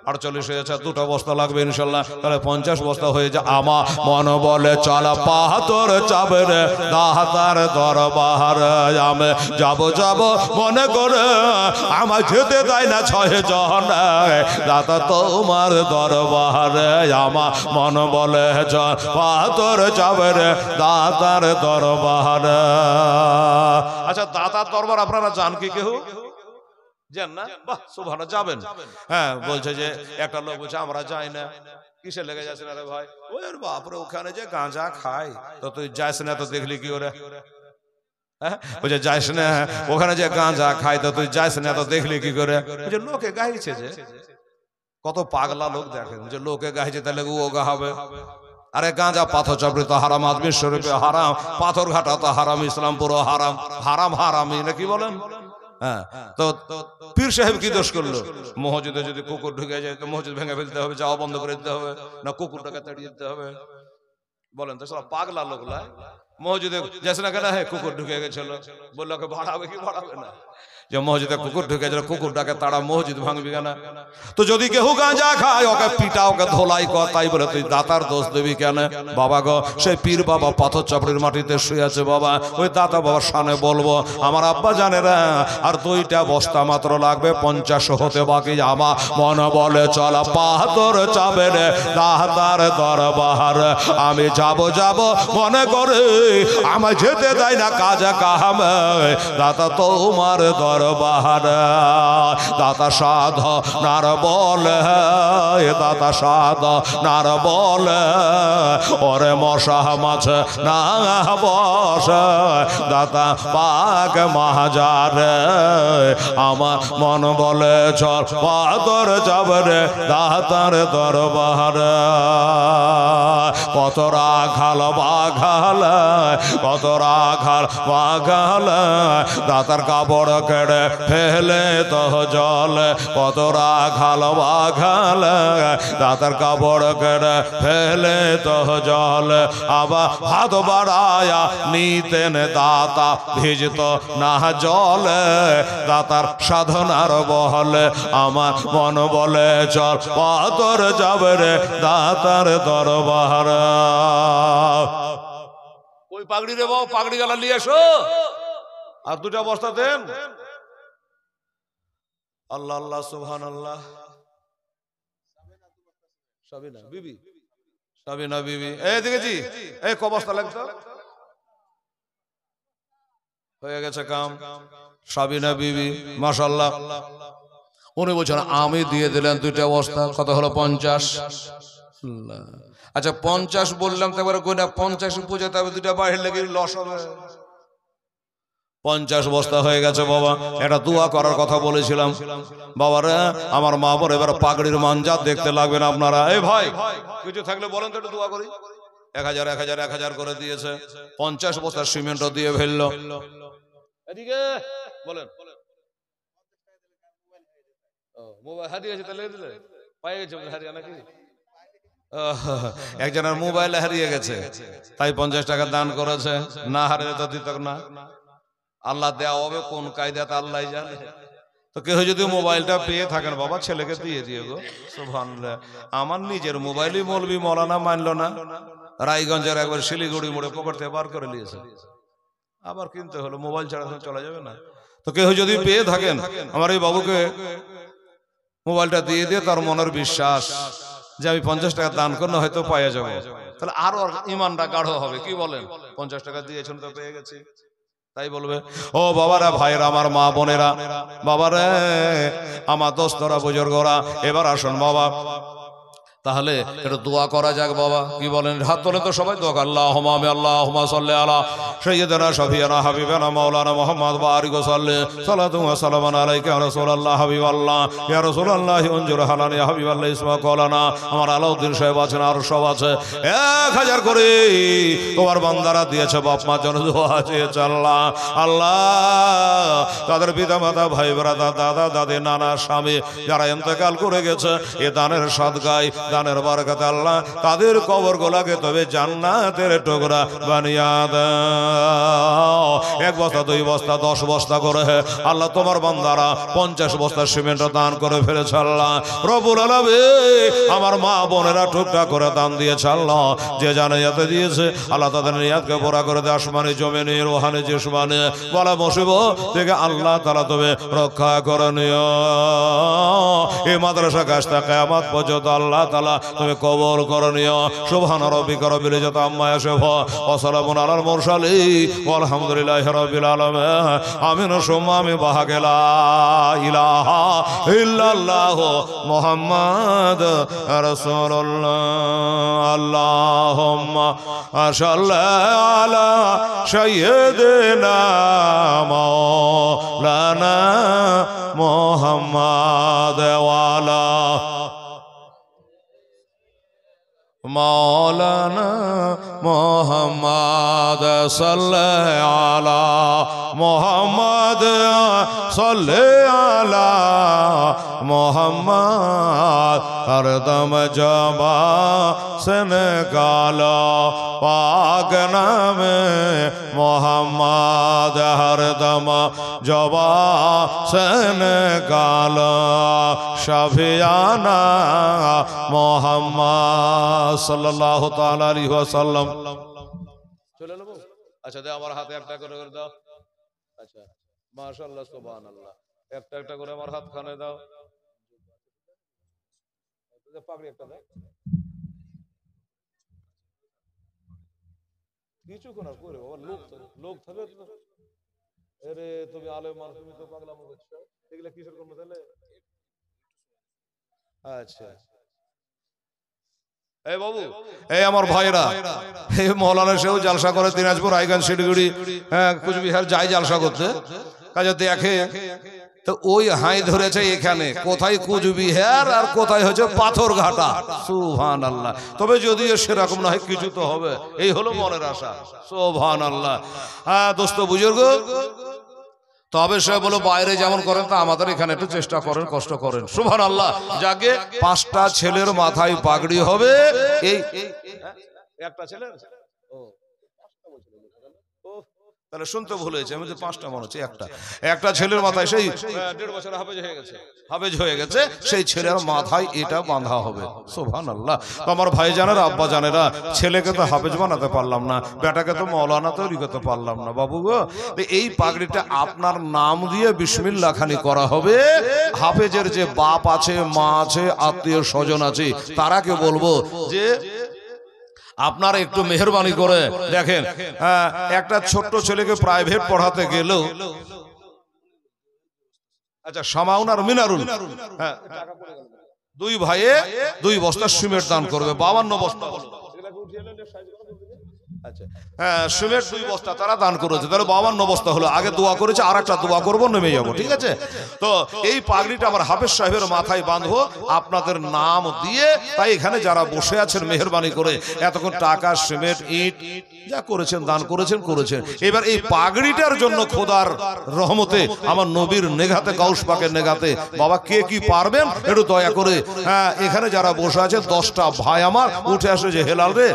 48 হয়েছে, 2টা বস্তা লাগবে ইনশাআল্লাহ। তাহলে 50 বস্তা হয়ে যায়। আমা মন বলে চলা পাথর চাবে রে দাতার দরবার, আমি যাব যাব মনে করে, আমার যেতে দেয় না 6 জন দাতা তোমার দরবারে। আমা মন বলে চল পাথর চাবে রে দাতার দরবার। আচ্ছা, দাতার দরবার আপনারা জান কি কেউ? জান না? বাহ, সুবহানাল্লাহ, যাবেন। হ্যাঁ, বলছে যে একটা লোক বলছে আমরা যাই না। কিসে লেগে যাচ্ছে না রে ভাই? ওর বাপরে, ওখানে যে গাঁজা খায়, তো তুই যাস না, তো দেখলি কি ওরে? হ্যাঁ, বলছে যাস না, ওখানে যে গাঁজা খায়, তো তুই যাস না, তো দেখলি কি করে? বলছে লোকে গাইছে, যে কত পাগলা লোক দেখেন, যে লোকে গাইছে তাহলে ও গাহাবে। আরে গাঁজা পাথর চাপড়ি তো হারাম, আজমির শরীফে হারাম, পাথর ঘাটা তো হারাম, ইসলামপুর হারাম, হারাম হারামই নাকি বলেন? হ্যাঁ, তো পীর সাহেব কি দোষ করলো? মসজিদে যদি কুকুর ঢুকে যায় তো মসজিদ ভেঙে ফেলতে হবে, যাওয়া বন্ধ করে দিতে হবে, না কুকুরটাকে তাড়িয়ে দিতে হবে? বলেন তো, সব পাগলা লোকলা। মসজিদে যাচ্ছে না কেন? হ্যাঁ, কুকুর ঢুকে গেছিল, বললো ওকে ভাড়াবে কি ভাড়াবে না? যে মসজিদে কুকুর ঢুকে গেছিল, কুকুরটাকে তাড়া, মসজিদ ভাঙবি কেন? তো যদি কেউ গাঁজা খায় ওকে পিটা, ওকে ধোলাই কর, তাই বলে তুই দাতার দোষ দিবি কেন? বাবা গো, সেই পীর বাবা পাথর চাপড়ির মাটিতে শুয়ে আছে বাবা, ওই দাতা বাবার সামনে বলবো আমার আব্বা জানে না, আর 2টা বস্তা মাত্র লাগবে, 50 হতে বাকি। আমা মন বলে চলা পাথর চাবে রে দাতার দরবার, আমি যাব যাব মনে করে, আমায় যেতে দেয় না কাজে কামে, দাতা তোমার দরবার। দাতা সাধ নার বলে, দাতা সাধ নার বলে, ওরে মশা মাছ না বসে, দাতা পাক মাহাজারে। আমার মন বলে চল পাথর যাবে রে দাতার দরবার। কত রাখাল বাঘাল, কত রাখাল বাঘাল, দাতার কাপড় কেড়ে ফেলে তো জল, কত রাখাল বাঘাল, দাতার কাপড় কেড়ে ফেলে তো জল। আবার হাত বাড়ায়া নিতেন দাতা, ভিজত না জলে, দাতার সাধনার বহলে। আমার মন বলে চল পাথর যাবে রে দাতার দরবার। ওই পাগড়ি রে বাবা, পাগড়ি গালা নিয়ে এসো, আর 2টা বস্তা দেন। আল্লাহ আল্লাহ, সুবহানাল্লাহ। সাবিনা বিবি, সাবিনা বিবি। এই দেখেছি, এই ক বস্তা লাগতো, হয়ে গেছে কাম। সাবিনা বিবি মাশাআল্লাহ, উনি বলছেন আমি দিয়ে দিলেন 2টা বস্তা, কত হলো 50। আচ্ছা 50 বললাম, তারপরে কইনা 50 বুঝাতে হবে, 2টা বাইরে লেগে লস হবে। 50 বস্তা হয়ে গেছে বাবা। একটা দোয়া করার কথা বলেছিলাম বাবারে, আমার মা বলে এবার পাগড়ির মানজাত দেখতে লাগবেন আপনারা। এই ভাই কিছু থাকলে বলেন তো একটু দোয়া করি। 1000 1000 1000 করে দিয়েছে, 50 বস্তা সিমেন্টও দিয়ে ফেললো। এদিকে বলেন, মোবাইল হারিয়ে গেছে, তাহলে দিলে পাই গেছে হারিয়ে নাকি? একজনের মোবাইল হারিয়ে গেছে, তাই 50 টাকা দান করেছে। না হারিয়ে তো দিত না। আল্লাহ দেওয়া হবে কোন কায়দাতে আল্লাহ জানে। তো কেউ যদি মোবাইলটা পেয়ে থাকেন বাবা, ছেলেকে দিয়ে দিয়ে গো। সুবহানাল্লাহ। আমার নিজের মোবাইলই মৌলবি মৌলানা মানলো না, রায়গঞ্জের একবার শিলিগুড়ি মোড়ে পকেট থেকে বার করে নিয়েছে, আবার কিনতে হলো। মোবাইল ছাড়া চলা যাবে না। তো কেউ যদি পেয়ে থাকেন আমার এই বাবুকে মোবাইলটা দিয়ে দিয়ে, তার মনের বিশ্বাস যে আমি 50 টাকা দান করলে হয়তো পাওয়া যাবে, তাহলে আরো ইমানটা গাঢ় হবে। কি বলেন? 50 টাকা দিয়েছেন তো পেয়ে গেছি, তাই বলবে। ও বাবারা, ভাইরা, আমার মা বোনেরা, বাবারে, আমার দোস্তরা, বুজুর্গরা, এবার আসুন বাবা, তাহলে একটু দোয়া করা যাক বাবা। কি বলেন? হাত তোলেন তো সবাই, দোয়া। আল্লাহুম্মা আল্লাহুম্মা সাল্লি আলা সাইয়্যিদিনা শাফিয়ানা হাবিবানা মাওলানা মুহাম্মদ বারিক ওয়া সাল্লি সালাতু ওয়া সালামান আলাইকা ইয়া রাসূলুল্লাহ হাবিবাল্লাহ ইয়া রাসূলুল্লাহ উনজুর হালানা ইয়া হাবিবাল্লাহ ইসমা কওলানা। আমার আলাউদ্দিন সাহেব আছেন, আর সব আছে। 1000 করে তোমার বান্দারা দিয়েছে, বাপ মার জন্য দোয়া চেয়েছে। আল্লাহ আল্লাহ, তাদের পিতা মাতা, ভাই ব্রাদার, দাদা দাদি, নানা, স্বামী যারা ইন্তেকাল করে গেছে, এ দানের সাদগায়, দানের বরকতে আল্লাহ তাদের কবর গোলাকে তবে জান্নাতের টুকরা বানিয়ে দাও। 1 বস্তা 2 বস্তা 10 বস্তা করে আল্লাহ তোমার বান্দারা 50 বস্তা সিমেন্ট দান করে ফেলেছে। আল্লাহ রব্বুল আলামিন, আমার মা বোনেরা টুকটা করে দান দিয়েছে। আল্লাহ যে জানে যাতে দিয়েছে, আল্লাহ তাদের নিয়াতকে পুরা করে দেয়। আসমানি জমিনে রুহানি জিসমানে বলা মুসিবত থেকে আল্লাহ তাআলা তবে রক্ষা করে নিও। এই মাদ্রাসা কাজটা কিয়ামত পর্যন্ত আল্লাহ তাআলা তুমি কবুল করে নিও। সুবহান রাব্বিকা রাব্বিল ইজ্জাতি আম্মা ইয়াসিফুন ওয়া সালামুন আলাল মুরসালিন ওয়ালহামদুলিল্লাহি রাব্বিল আলামিন। আমিন সুম্মা আমিন। বাহাগেলা ইলাহা ইল্লাল্লাহু মুহাম্মাদ রাসূলুল্লাহ। আল্লাহুম্মা সাল্লি আলা সাইয়্যিদিনা মাওলানা মুহাম্মাদ ওয়া আলা মাওলানা মুহাম্মদ সাল্লি আলা মুহাম্মদ সাল্লি আলা মুহাম্মদ হরদম জবা से निकालो पाक नामे मोहम्मद हरदम जबा से निकालो शफियाना मोहम्मद सल्लल्लाहु ताला अलैहि वसल्लम। चले लो। अच्छा दे আমার হাতে একটা করে দাও। আচ্ছা মাশাআল্লাহ সুবহানাল্লাহ। একটা একটা করে আমার হাত খানে দাও। পাগড়ি একটা দাও। কিছুক্ষণ আর করে বাবা, লোক থাকবে তো। আরে তুমি আলেম মানুষ, তুমি তো পাগলামো করছো, এগুলা কিসের করবো তাহলে? আচ্ছা এই বাবু, এই আমার ভাইরা, এই মৌলানা সেও জালসা করে দিনাজপুর, রায়গঞ্জ, শিলিগুড়ি, হ্যাঁ কুচবিহার যায় জালসা করতে। কাজে দেখে তো ওই হাই ধরেছে এখানে, কোথায় কুচবিহার আর কোথায় হচ্ছে পাথরঘাটা। সুবহানাল্লাহ। তবে যদিও সেরকম না হয় কিছু তো হবে, এই হলো মনের আশা। সুবহানাল্লাহ। হ্যাঁ দোস্ত বুজুর্গ, তবে সে বলো বাইরে যেমন করেন তা আমাদের এখানে একটু চেষ্টা করেন, কষ্ট করেন। সুবহানাল্লাহ। যাকে 5টা ছেলের মাথায় পাগড়ি হবে। এই একটা ছেলে, ও তাহলে শুনতে ভুল হয়েছে, আমি যে 5টা মনে হচ্ছে। একটা ছেলের মাথায় সেই 1.5 বছর হাফেজ হয়ে গেছে, সেই ছেলের মাথায় এটা বাঁধা হবে। সুবহানাল্লাহ। তো আমার ভাই জানেরা, আব্বা জানেরা, ছেলেকে তো হাফেজ বানাতে পারলাম না, বেটাকে তো মৌলানা তৈরি করতে পারলাম না বাবু গো। এই পাগড়িটা আপনার নাম দিয়ে বিসমিল্লাহ খানি করা হবে। হাফেজের যে বাপ আছে, মা আছে, আত্মীয় স্বজন আছে, তারাকে বলবো যে আপনারা একটু মেহেরবানি করে দেখেন, একটা ছোট্ট ছেলেকে প্রাইভেট পড়াতে গেলেও, আচ্ছা শামাউন আর মিনারুল, হ্যাঁ, 2 ভাইয়ে 2 বস্তা সিমেন্ট দান করবে, 52 বস্তা। হ্যাঁ, সিমেন্ট 2 বস্তা তারা দান করেছে, তাহলে 52 বস্তা হলো। আগে দোয়া করেছে, আর একটা দোয়া করবো, নেমে যাবো, ঠিক আছে? তো এই পাগড়িটা আমার হাফেজ সাহেবের মাথায় বাঁধবো আপনাদের নাম দিয়ে। তাই এখানে যারা বসে আছেন মেহেরবানি করে এতক্ষণ টাকা, সিমেন্ট, ইট যা করেছেন, দান করেছেন। এবার এই পাগড়িটার জন্য খোদার রহমতে, আমার নবীর নেগাতে, গাউস পাকের নেগাতে, বাবা কে কি পারবেন একটু দয়া করে, হ্যাঁ, এখানে যারা বসে আছে 10টা ভাই আমার উঠে আসে যে হেলাল রে,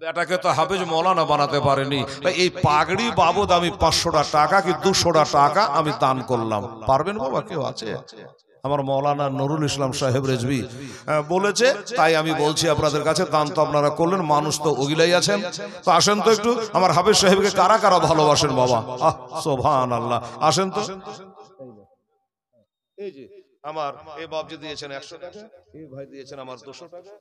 বেটাকে তো হাফেজ মৌলানা বানাতে পারেনি, এই পাগড়ি বাবদ আমি 500টা টাকা কি 200টা টাকা আমি দান করলাম। পারবেন বাবা? কেউ আছে? আমার মৌলানা নুরুল ইসলাম সাহেব রেজভি বলেছে, তাই আমি বলছি আপনাদের কাছে, দান তো আপনারা করলেন, মানুষ তো ওগিলাই আছেন। তো আসেন তো একটু, আমার হাফেজ সাহেবকে কারা কারা ভালোবাসেন বাবা? সুবহানাল্লাহ, আসেন তো। এই যে আমার এই বাবজি দিয়েছেন 100 টাকা, এই ভাই দিয়েছেন আমার 200 টাকা।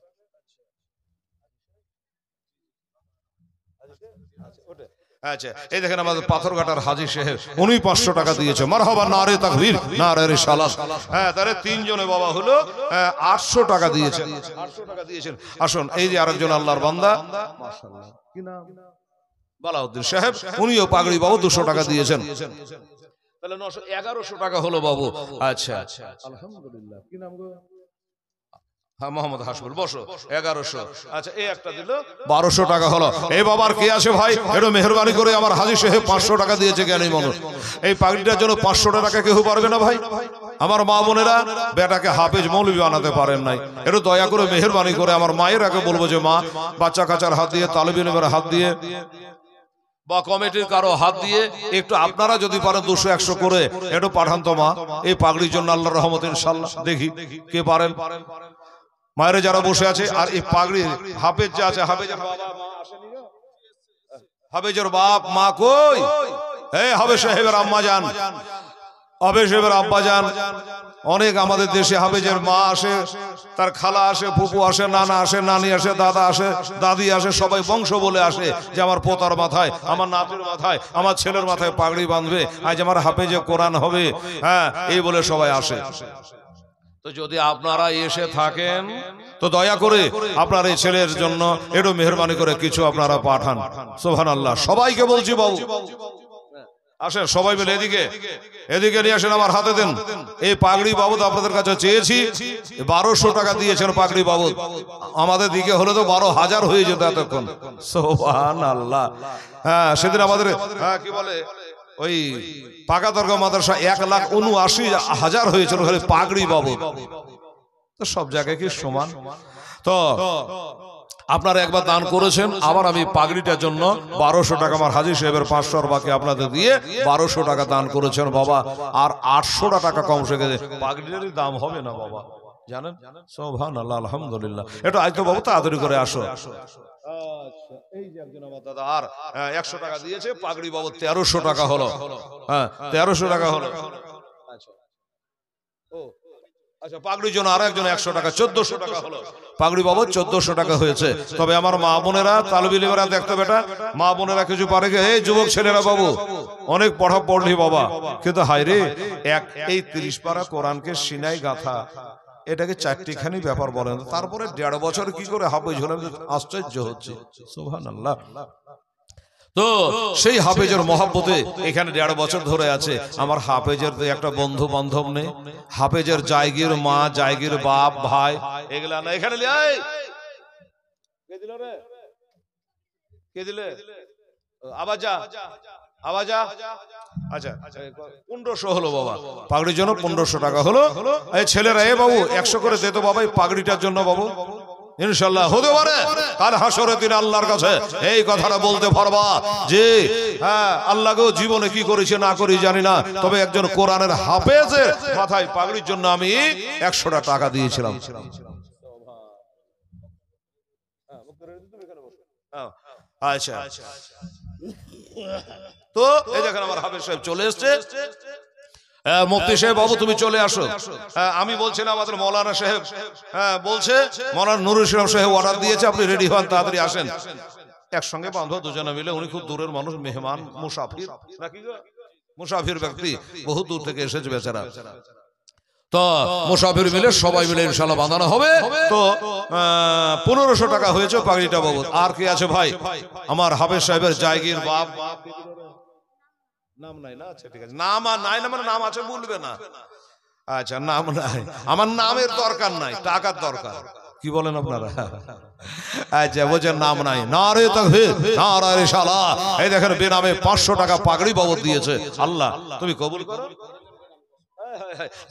আচ্ছা, এই দেখেন আমাদের পাথরঘাটার হাজী সাহেব, উনি 500 টাকা দিয়েছে। মারহাবা, নারে তাকবীর, নারে রিসালাত। হ্যাঁ, তাহলে 3 জনে বাবা হলো 800 টাকা দিয়েছেন। 800 টাকা দিয়েছেন। আসুন, এই যে আরেকজন আল্লাহর বান্দা, মাশাআল্লাহ, কি নাম? বালাউদ্দিন সাহেব, উনিও পাগড়ি বাবু 200 টাকা দিয়েছেন। তাহলে 1100 টাকা হলো বাবু। আচ্ছা, আলহামদুলিল্লাহ। কি নাম গো? হ্যাঁ, মোহাম্মদ হাসবুল, বসো। 1100। আচ্ছা, এই একটা দিল, 1200 টাকা হলো। এই বাবার কে আছে ভাই? একটু মেহেরবানি করে, আমার হাজী সাহেব 500 টাকা দিয়েছে জ্ঞানী মানুষ। এই পাগড়িটার জন্য 500 টাকা কেউ পারবে না ভাই? আমার মা বোনেরা বেটাকে হাফেজ মৌলবি বানাতে পারেন নাই, একটু দয়া করে মেহেরবানি করে আমার মায়ের আগে বলবো যে মা, বাচ্চা কাচ্চার হাত দিয়ে, তালিব ইলমের হাত দিয়ে, বা কমিটির কারো হাত দিয়ে একটু আপনারা যদি পারেন 200-100 করে একটু পাঠান তো মা, এই পাগড়ির জন্য আল্লাহর রহমত ইনশাআল্লাহ। দেখি কে পারেন। মায়েরা যারা বসে আছে, আর এই পাগড়ি হাফেজ যে আছে, হাফেজের বাবা মা আসেনি গো? হাফেজের বাপ মা কই? এই হাফেজ সাহেবের আম্মা যান, হাফেজ সাহেবের আব্বা যান। অনেক আমাদের দেশে হাফেজের মা আসে, তার খালা আসে, ফুপু আসে, নানা আসে, নানি আসে, দাদা আসে, দাদি আসে, সবাই বংশ বলে আসে যে আমার পোতার মাথায়, আমার নাতির মাথায়, আমার ছেলের মাথায় পাগড়ি বাঁধবে, আজ আমার হাফেজে কোরআন হবে, হ্যাঁ, এই বলে সবাই আসে। তো যদি আপনারা এসে থাকেন তো দয়া করে আপনার এই ছেলের জন্য একটু মেহেরবানি করে কিছু আপনারা পাঠান। সুবহানাল্লাহ। সবাইকে বলছি বাবু, আসেন সবাই মিলে এদিকে নিয়ে আসেন, আমার হাতে দেন। এই পাগড়ি বাবদ আপনাদের কাছে চেয়েছি, 1200 টাকা দিয়েছেন পাগড়ি বাবদ। আমাদের দিকে হলে তো 12,000 হয়ে যেত এতক্ষণ। সুবহানাল্লাহ। হ্যাঁ, সেদিন আমাদের কি বলে ওই পাকা দরগা মাদ্রাসা 1,79,000 হয়েছিল খালি পাগড়ি বাবদ। তো সব জায়গায় কি সমান? তো আপনারা একবার দান করেছেন, আবার আমি পাগড়িটার জন্য 1200 টাকা, আমার হাজী সাহেবের 500 বাকি আপনাদের দিয়ে 1200 টাকা দান করেছেন বাবা। আর 800 টাকা কম সে গেছে, পাগড়িটারই দাম হবে না বাবা, জানেন? সুবহানাল্লাহ, আলহামদুলিল্লাহ। একটু আইতো বাবু, তাড়াতাড়ি করে আসো। আচ্ছা, এই যে একজন আমার দাদা আর 100 টাকা দিয়েছে, পাগড়ি বাবদ 1300 টাকা হলো। হ্যাঁ, 1300 টাকা হলো। আচ্ছা, ও আচ্ছা, পাগড়ির জন্য আর একজন 100 টাকা, 1400 টাকা হলো। পাগড়ি বাবদ 1400 টাকা হয়েছে। তবে আমার মা বোনেরা, তালবিলিমেরা দেখতো বেটা, মা বোনেরা কিছু পারে গে, এই যুবক ছেলেরা বাবু অনেক পড়া পড়লি বাবা, কিন্তু হায় রে, এই 30 পারা কোরআনকে সিনাই গাথা, এটাকে 4টিখানি ব্যাপার বলেন। তারপরে 1.5 বছর কি করে হাফেজ হলেন, আশ্চর্য হচ্ছে। সুবহানাল্লাহ। তো সেই হাফেজের মহব্বতে এখানে 1.5 বছর ধরে আছে। আমার হাফেজের তো একটা বন্ধু বান্ধব নেই, হাফেজের জায়গির মা, জায়গির বাপ, ভাই, এগুলা না। এখানে কে দিল রে? কে দিলে? আবার যা। আচ্ছা, 1500 হলো বাবা, পাগড়ির জন্য 1500 টাকা হলো। এই ছেলেরা, এ বাবু 100 করে দে তো বাবা এই পাগড়িটার জন্য বাবু। ইনশাআল্লাহ হতে পারে কাল হাসরের দিন আল্লাহর কাছে এই কথাটা বলতে পারবা যে হ্যাঁ আল্লাহকেও জীবনে কি করেছে না করি জানি না, তবে একজন কোরআনের হাফেজের মাথায় পাগড়ির জন্য আমি 100টা টাকা দিয়েছিলাম। আচ্ছা তো এই দেখেন আমার হাফেজ সাহেব চলে এসছে। মুফতি সাহেব বাবু তুমি চলে আসো। আমি বলছিলাম আমাদের মৌলানা সাহেব বলছে মৌলানা নুরুল ইসলাম সাহেব অর্ডার দিয়েছে আপনি রেডি হন তাড়াতাড়ি আসেন। একসঙ্গে বাঁধো দুজনে মিলে, উনি খুব দূরের মানুষ, মেহমান মুসাফির নাকি মুসাফির ব্যক্তি, বহু দূর থেকে এসেছে বেচারা। তো মুসাফির মিলে সবাই মিলে ইনশাআল্লাহ বাঁধানো হবে। তো 1500 টাকা হয়েছে পাগড়িটা বাবু। আর কি আছে ভাই? আমার হাফেজ সাহেবের জায়গির বাপ নাম নাই না? আচ্ছা ঠিক আছে, নাম আর নাই না মানে নাম আছে বলবে না। আচ্ছা নাম নাই, আমার নামের দরকার নাই, টাকার দরকার। কি বলেন আপনারা? আচ্ছা বলছেন নাম নাই, নারে তাকবীর নারে রিসালাত। এই দেখেন বেনামে 500 টাকা পাগড়ি বাবদ দিয়েছে। আল্লাহ তুমি কবুল করো।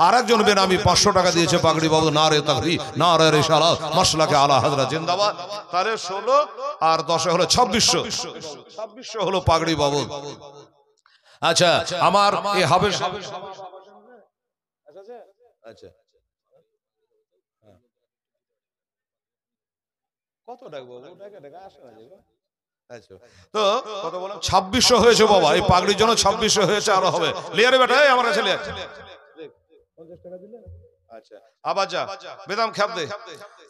আরেকজন বেনামি 500 টাকা দিয়েছে পাগড়ি বাবু, নারে তাকবীর নারে রিসালাত মাসলাকে আলা হযরত জিন্দাবাদ। তাহলে 16 আর 10 হলো 2600 হলো পাগড়ি বাবু। আচ্ছা আমার এই হাফেজ আচ্ছা কত টাকা বাবু? টাকা আসে না যে। আচ্ছা তো কত বললাম? 2600 হয়েছে বাবা, এই পাগড়ির জন্য 2600 হয়েছে, আরো হবে। লিয়ারে বেটা এই আমার কাছে লিয়া 50 টাকা দিলে। আচ্ছা আবার যা বেদাম খেপ দে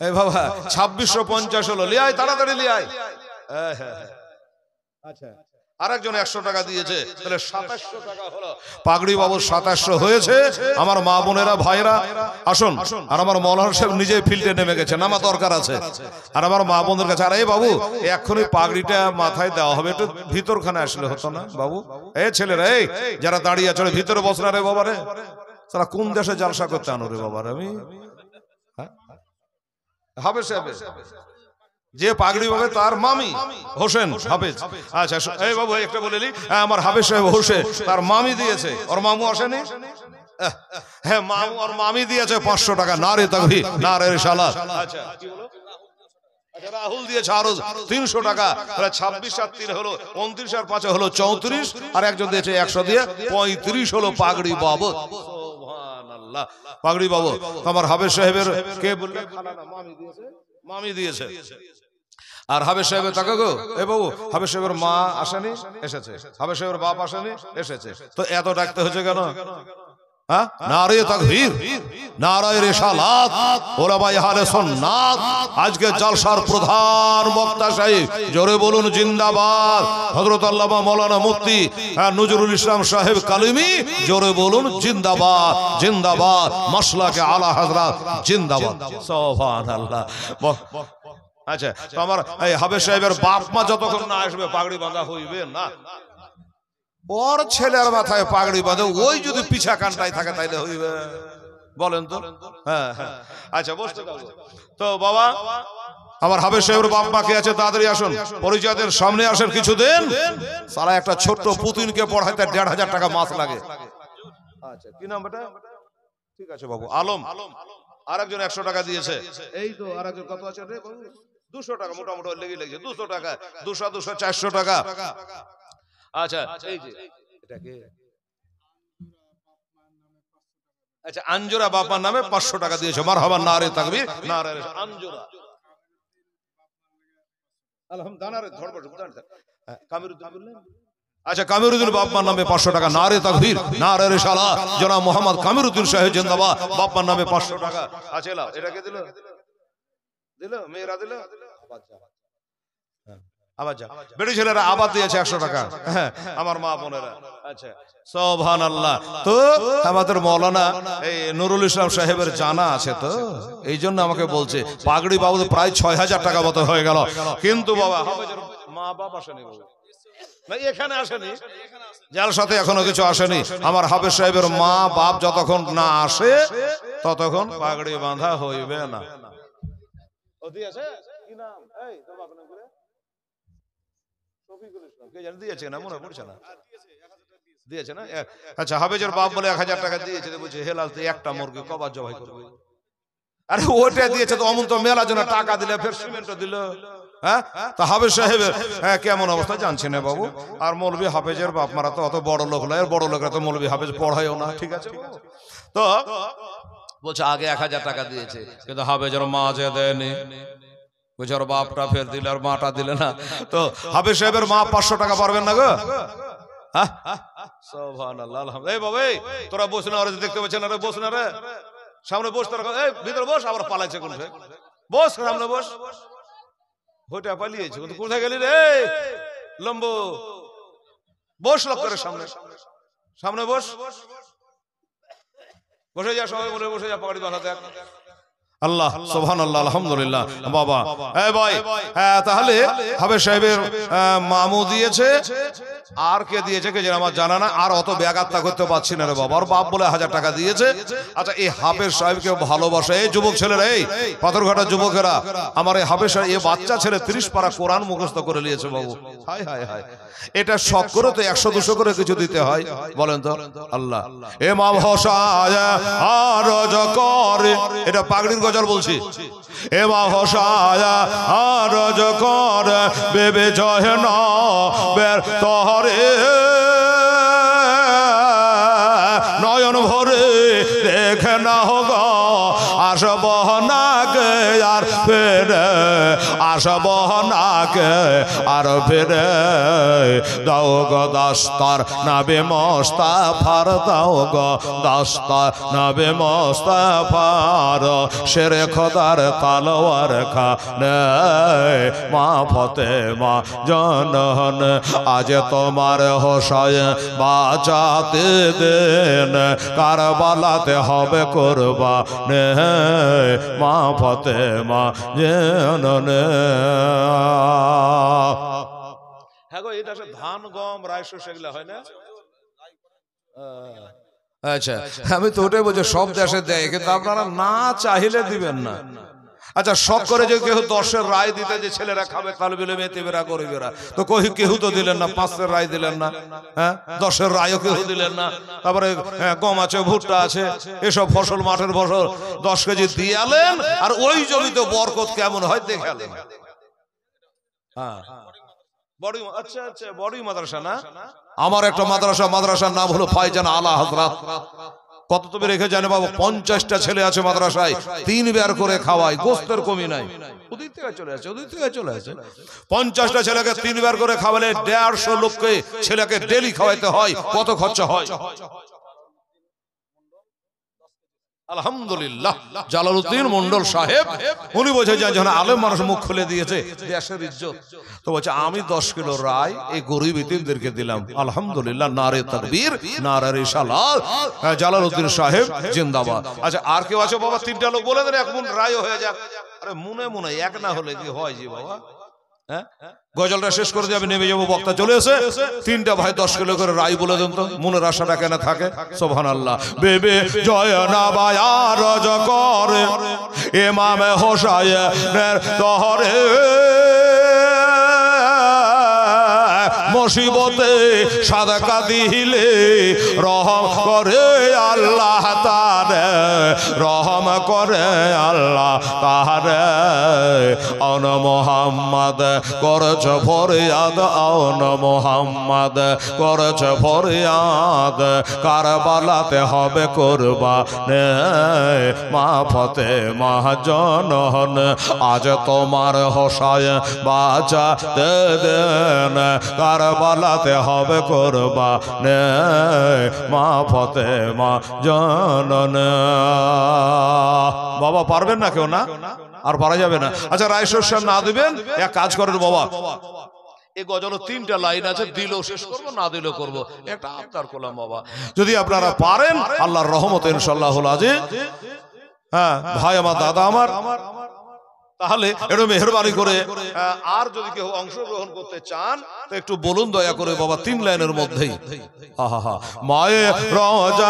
এই বাবা 2650 হলো, লিয়াই তাড়াতাড়ি লিয়াই। হ্যাঁ আচ্ছা আরেকজন 100 টাকা দিয়েছে, তাহলে 2700 টাকা হলো পাগড়ি বাবুর। 2700 হয়েছে। আমার মা বোনেরা ভাইরা আসুন। আর আমার মৌলানা সাহেব নিজে ফিল্ডে নেমে গেছে, নামা দরকার আছে। আর আমার মা বোনদের কাছে, আরে বাবু এক্ষুনি পাগড়িটা মাথায় দেওয়া হবে, একটু ভিতরখানে আসলে হতো না বাবু? এই ছেলেরা এই যারা দাঁড়িয়ে আছে ভিতরে বস না রে বাবা রে, তারা কোন দেশে জালসা করতে আনো রে বাবা? আমি হাফেজ সাহেব যে পাগড়ি পাবে তার মামি হোসেন হাফেজ। আচ্ছা এই বাবু একটা বলেলি, আমার হাফেজ সাহেব হোসেন তার মামি দিয়েছে, ওর মামু আসেনি? হ্যাঁ মামু আর মামি দিয়েছে 500 টাকা। নারে তাকবীর নারে রিসালাত। আচ্ছা কি হলো? আচ্ছা রাহুল দিয়েছে আরো 300 টাকা। তাহলে 26 আর 3 হলো 29 আর 5 হলো 34। আর একজন দিয়েছে 100 দিয়ে 35 হলো পাগড়ি বাবদ। সুবহানাল্লাহ পাগড়ি বাবদ। আমার হাফেজ সাহেবের কে বললে? মামি দিয়েছে। আর হাফেজ সাহেবের টাকা গো এ বাবু, হাফেজ সাহেবের মা আসেনি? এসেছে। হাফেজ সাহেবের বাপ আসেনি? এসেছে। তো এত ডাকতে হচ্ছে কেন? হ্যাঁ নারে তাকবীর নারে রিসালাত ওলামায়ে আহলে সুন্নাত। আজকে জলসার প্রধান বক্তা সাহেব জোরে বলুন জিন্দাবাদ। হযরত আল্লামা মাওলানা মুফতি নজরুল ইসলাম সাহেব কালিমি জোরে বলুন জিন্দাবাদ জিন্দাবাদ। মাসলাকে আলা হযরত জিন্দাবাদ। সুবহানাল্লাহ। আচ্ছা তো আমার এই হাফেজ সাহেবের বাপ মা যতক্ষণ না আসবে পাগড়ি বাঁধা হইবে না। ওর ছেলের মাথায় পাগড়ি বাঁধে, ওই যদি পিছা কানটাই থাকে তাইলে হইবে? বলেন তো। হ্যাঁ হ্যাঁ আচ্ছা বসতে দাও। তো বাবা আমার হাফেজ সাহেবের বাপ মা কে আছে তাড়াতাড়ি আসুন, পরিচয়দের সামনে আসেন। কিছুদিন সারা একটা ছোট্ট পুতিনকে পড়াইতে 1500 টাকা মাস লাগে। আচ্ছা কি নাম বেটা? ঠিক আছে বাবু আলম। আরেকজন 100 টাকা দিয়েছে। এই তো আরেকজন কত আছে রে বাবু? 200 টাকা মোটামুটি লেগে লেগেছে। 200 টাকা 200 400 টাকা। আচ্ছা এই যে এটা কে? আচ্ছা আঞ্জুরা বাবার নামে 500 টাকা দিয়েছে। মারহাবা নারে তাকবীর নারে আঞ্জুরা। আচ্ছা কামিরুদ্দিন বাপ্পার নামে 500 টাকা। নারে তাকবীর নারে রিসালাত। জনাব মোহাম্মদ কামিরুদ্দিন সাহেব জিন্দাবাদ। বাপ্পার নামে 500 টাকা। আচ্ছা এলাও এটা কে দিল? মেয়েরা দিল। আবার যা বেটি ছেলেরা আবার দিয়েছে 100 টাকা। হ্যাঁ আমার মা বোনেরা। আচ্ছা সুবহানাল্লাহ। তো আমাদের মাওলানা এই নুরুল ইসলাম সাহেবের জানা আছে, তো এই জন্য আমাকে বলছে পাগড়ি বাবু প্রায় 6000 টাকা মতো হয়ে গেল। কিন্তু বাবা হাফেজের মা বাপ আসেনি না, এখানে আসেনি, জালসাতে এখনো কিছু আসেনি। আমার হাফেজ সাহেবের মা বাপ যতক্ষণ না আসে ততক্ষণ পাগড়ি বাঁধা হইবে না। আচ্ছা হাফেজের বাপ বলে 1000 টাকা দিয়েছে। বলছে হেলাল তুই একটা মুরগি কবার জবাই করবে? আরে ওটা দিয়েছে তো অমন তো মেলা জন্য টাকা দিলে ফের সিমেন্টও দিল। হ্যাঁ, তা হাফেজ সাহেবের কেমন অবস্থা জানছি না বাবু। আর মৌলভী হাফেজের বাপ মারা তো অত বড় লোক নয়, বড় লোকরা তো মৌলভী হাফেজ পড়ায়ও না। ঠিক আছে, তো বলছে আগে 1000 টাকা দিয়েছে, কিন্তু হাফেজের মা যে দেয়নি, বলছে ওর বাপটা ফের দিলে আর মাটা দিলে না। তো হাফেজ সাহেবের মা 500 টাকা পারবেন না গো? হ্যাঁ, সুবহানাল্লাহ, আলহামদুলিল্লাহ। এই বাবা, এই তোরা বস না, ওরা দেখতে পাচ্ছেন না রে, বস না রে, সামনে বস। তোরা এই ভিতরে বস, আবার পালাইছে কোন বস, সামনে বস। ওইটা পালিয়েছে, কিন্তু কোথায় গেলি রে লম্বু? বস লোক করে সামনে, সামনে বস, বসে যা, সবাই বলে বসে যা, পাগড়ি বাঁধা দেখ। আল্লাহ, সুবহানাল্লাহ, আলহামদুলিল্লাহ। বাবা এই ভাই, তাহলে হাফেজ সাহেবের মামু দিয়েছে, আর কে দিয়েছে কে যেন আমার জানা না। আর অত ব্যাঘাতটা করতে পারছি না রে বাবা। ওর বাপ বলে 1000 টাকা দিয়েছে। আচ্ছা, এই হাফেজ সাহেবকে ভালোবাসে এই যুবক ছেলেরা, এই পাথরঘাটার যুবকেরা, আমার এই হাফেজ সাহেব, এই বাচ্চা ছেলে 30 পারা কোরআন মুখস্থ করে নিয়েছে বাবু। হায় হায় হায়, এটা শখ করে তো 100-200 করে কিছু দিতে হয়, বলেন তো। আল্লাহ এমাম হোসায় আর করে, এটা পাগড়ির গজল বলছি। এমাম হোসায় আর করে বেবে জয় না বের তহরে, নয়ন ভরে দেখে না হোক আসব নাকে আর ফেরে, আসব নাকে আর ফেরে। দাও গো দাস্তার নাবে মোস্তাফার, দাও গো দাস্তার নাবে মোস্তাফার, শেরে খোদার তালোয়ার খানে মা ফাতেমা জানান, আজ তোমার হোসায় বাঁচাতে দেন, কারবালাতে হবে কুরবানে মা ফাতেমা জানান। হ্যাঁ গো, এটা ধান গম রাইস সেগুলা হয় না? আচ্ছা, আমি তো ওটাই বলছি, সব দেশে দেয়, কিন্তু আপনারা না চাইলে দিবেন না। আচ্ছা, শখ করে যে কেউ 10-এর রায় দিতে, যে ছেলেরা খাবে, তালবিলে মেয়েরা গরিবেরা, তো কেউ তো দিলেন না। 5-এর রায় দিলেন না, হ্যাঁ, 10-এর রায়ও কেউ দিলেন না। তারপরে গম আছে, ভুট্টা আছে, এসব ফসল, মাঠের ফসল 10 কেজি দিয়ে আলেন, আর ওই জমিতে বরকত কেমন হয় দেখে আলেন। হ্যাঁ, বড়, আচ্ছা আচ্ছা, বড়ই মাদ্রাসা না? আমার একটা মাদ্রাসার নাম হলো ফাইজান আলা হযরত। কত তুমি রেখে জানে বাবু? 50টা ছেলে আছে মাদ্রাসায়, 3 বার করে খাওয়ায়, গোস্তের কমি নাই। ওদিক থেকে চলে আসে 50টা ছেলেকে 3 বার করে খাওয়ালে 150 লোককে ছেলেকে ডেলি খাওয়াইতে হয়। কত খরচা হয়? আলহামদুলিল্লাহ, জালালউদ্দিন মন্ডল সাহেব উনি বলছে যে যখন আলেম মানুষ মুখ খুলে দিয়েছে, দেশের ইজ্জত, তো বলছে আমি 10 কিলো রায় এই গরিব ইতিমদেরকে দিলাম। আলহামদুলিল্লাহ, নারে তাকবীর, নারে রিসালাত, জালালউদ্দিন সাহেব জিন্দাবাদ। আচ্ছা, আর কেউ আছে বাবা? 3টা লোক বলে দেন, 1 মন রায় হয়ে যাক। আরে মনে এক না হলে কি হয় জি বাবা? হ্যাঁ, গজলটা শেষ করে দিয়ে আমি নেমে যাবো, বক্তা চলে এসে। 3টা ভাই 10 কিলো করে রায় বলে দেন তো, মনের আশাটা কেন থাকে? সুবহানাল্লাহ। বেবে জয় না বায়ার করে ইমাম হোসাইনের দহরে, মুসিবতে সাদাকা দিলে রহম করে আল্লাহ তারে, রহম করে আল্লাহ তারে। আন মুহাম্মদ করছ ফরিয়াদ, আন মুহাম্মদ করছ ফরিয়াদ, কারবালাতে হবে কুরবানে মা ফাতেমা জানান, আজ তোমার হোসায় বাঁচাতে দেন, কারবালাতে হবে কুরবানে মা ফাতেমা জানান। বাবা পারবেন না কেউ? না, আর পারা যাবে না। আচ্ছা, রায় শস্য না দিবেন, এক কাজ করেন বাবা, এই গজলে 3টা লাইন আছে, দিলেও শেষ করবো, না দিলেও করবো, একটা আবতার করলাম বাবা। যদি আপনারা পারেন, আল্লাহর রহমতে ইনশাআল্লাহ আজিজ। হ্যাঁ ভাই আমার, দাদা আমার, তাহলে একটু মেহরবানি করে, আর যদি কেউ অংশগ্রহণ করতে চান তো একটু বলুন দয়া করে বাবা, 3 লাইনের মধ্যেই। মায়ে রাজা,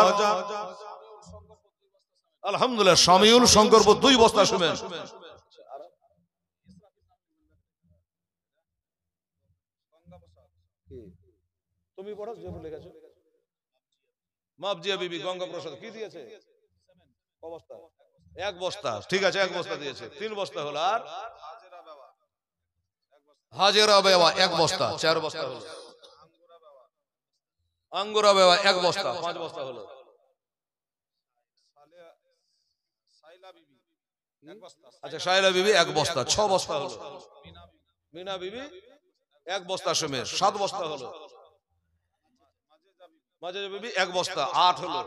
আলহামদুলিল্লাহ, শামিউল শঙ্করপুর 2 বস্তা শুনেন। তুমি পড়ো যে বলে গেছো, মাপজিয়া বিবি গঙ্গা প্রসাদ কি দিয়েছে? অবস্থা এক বস্তা, ঠিক আছে, এক বস্তা দিয়েছে। 3 বস্তা হলো। আর হাজেরা বেওয়া 1 বস্তা, 4 বস্তা হলো। আঙ্গুরা বেওয়া 1 বস্তা, 5 বস্তা হলো। আচ্ছা, শাইলা বিবি 1 বস্তা, 6 বস্তা হলো। মিনা বিবি 1 বস্তা সমেত 7 বস্তা হলো। মাজেজা বিবি 1 বস্তা, 8 হলো।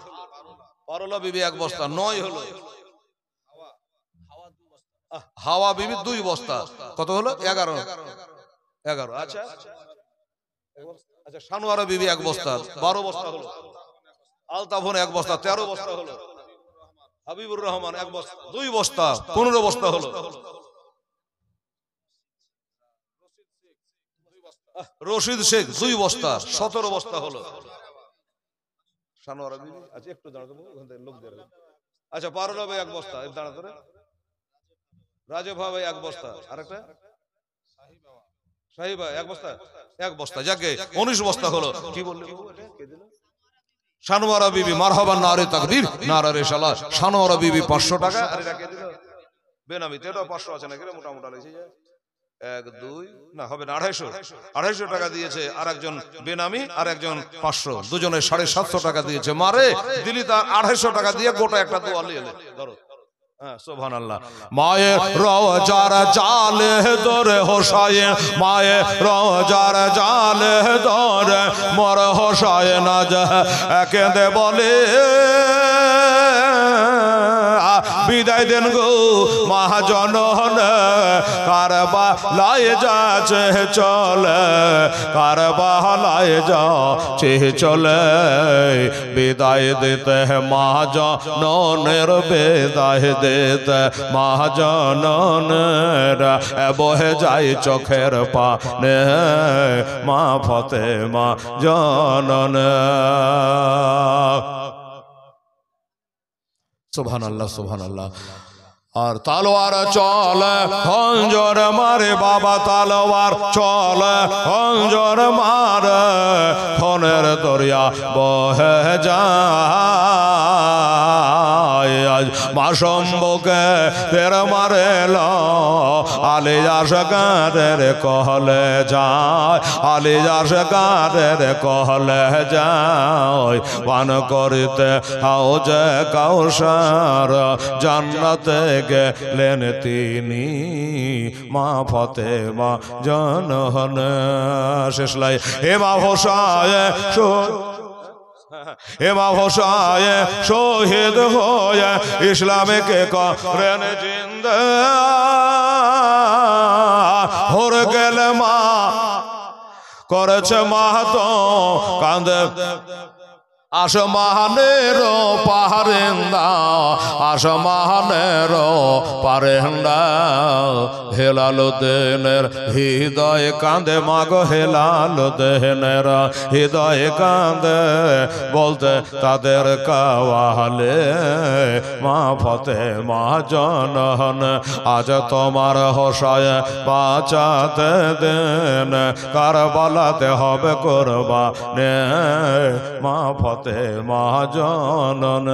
পারলা বিবি 1 বস্তা, 9 হলো। হাওয়া বিবি 2 বস্তা, কত হলো? 11। আচ্ছা আচ্ছা, সানোয়ারা বিবি 1 বস্তা, 12 বস্তা হলো। আলতাফন 1 বস্তা, 13 বস্তা হলো। হাবিবুর রহমান 1 বস্তা, 2 বস্তা, 15 বস্তা হলো। রশিদ শেখ 2 বস্তা, 17 বস্তা হলো। সানোয়ারা বিবি, আচ্ছা একটু দাঁড়াতে লোক দেবে। আচ্ছা, পারুলা ভাই 1 বস্তা, দাঁড়াতে রে। রাজে ভাই 1 বস্তা, আরেকটা সাহিবা 1 বস্তা, 1 বস্তা, যাকে 19 বস্তা হলো। কি বললে? সানোয়ারা বিবি, মারহাবা, নারে তাকবীর, নারে রিসালাত। সানোয়ারা বিবি 500 টাকা। আর এটা কে দিল? বেনামি। এটা 500 আছে নাকি রে? মোটামুটি লাগছে যে 1 2 না, হবে না, 250 টাকা দিয়েছে। আর একজন বেনামি, আর একজন 500, দুজনে 750 টাকা দিয়েছে। মারে দিলি তার 250 টাকা দিয়ে গোটা একটা দোয়া নিয়ে এলে। ধরো, হ্যাঁ, সুবহানাল্লাহ। মায়ে রওজার জালে দরে হোসায়ে, মায়ে রওজার জালে দরে মর হোসায়ে না যা কেঁদে বলে বিদায় দেন গো মহাজনন, কারবালায় যাচ্ছে চলে, কারবালায় যাচ্ছে চলে। বিদায় দিতে মহাজননের, বিদায় দিতে মহাজননের, বহে যায় চোখের পানে মা ফাতেমা জনন। সুবহানাল্লাহ, সুবহানাল্লাহ। আর তালোয়ার চলে খঞ্জর মারে বাবা, তালোয়ার চলে খঞ্জর মারে, খনের দরিয়া বহে যায়। আজ মাসম্বকে তের মারেল, আলী আশকারের কহলে যায়, আলী আশকারের কহলে যায়। পান করিতে হাউজে কাউসার, জান্নাতে গেলেন তিনি মা ফাতেমা জনন। শেষ লাই হেমা হোসায়, হেমা হোসায় শহীদ হয়ে ইসলামকে করেন জিন্দা। হর গেল মা করেছে মাহাতো কান্দে, আসমানের পাহাড়েন্দা, আসমানের পারেন্দা। হেলালুদ্দিনের হৃদয় কাঁদে মাগো, হেলালুদ্দিনের হৃদয় কাঁদে, বলতে তাদের কাওয়ালে মা ফাতেমা জনন। আজ তোমার হোসায় বাঁচাতে দেন, কারবালাতে হবে কুরবানে মা ফাতেমা জনন।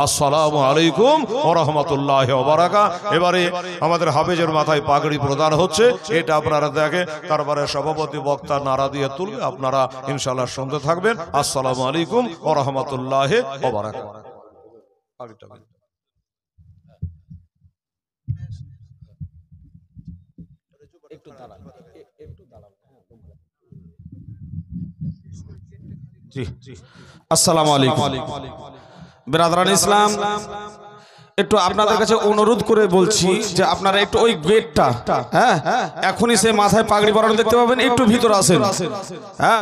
আসসালামু আলাইকুম ওয়া রাহমাতুল্লাহি ওয়া বারাকাতুহু। এবারে আমাদের হাফেজের মাথায় পাগড়ি প্রদান হচ্ছে, এটা আপনারা দেখে তারপরে সভাপতি বক্তা নারা দিয়ে তুলবে, আপনারা ইনশাআল্লাহ শুনতে থাকবেন। আসসালামু আলাইকুম ওয়া রাহমাতুল্লাহি ওয়া বারাকাতুহু। একটু দাঁড়ান, একটু দাঁড়ান। আসসালামু আলাইকুম বিরাদরান ইসলাম, একটু আপনাদের কাছে অনুরোধ করে বলছি যে আপনারা একটু ওই গেটটা, হ্যাঁ, এখনই সে মাথায় পাগড়ি পরানো দেখতে পাবেন, একটু ভিতরে আসেন, হ্যাঁ।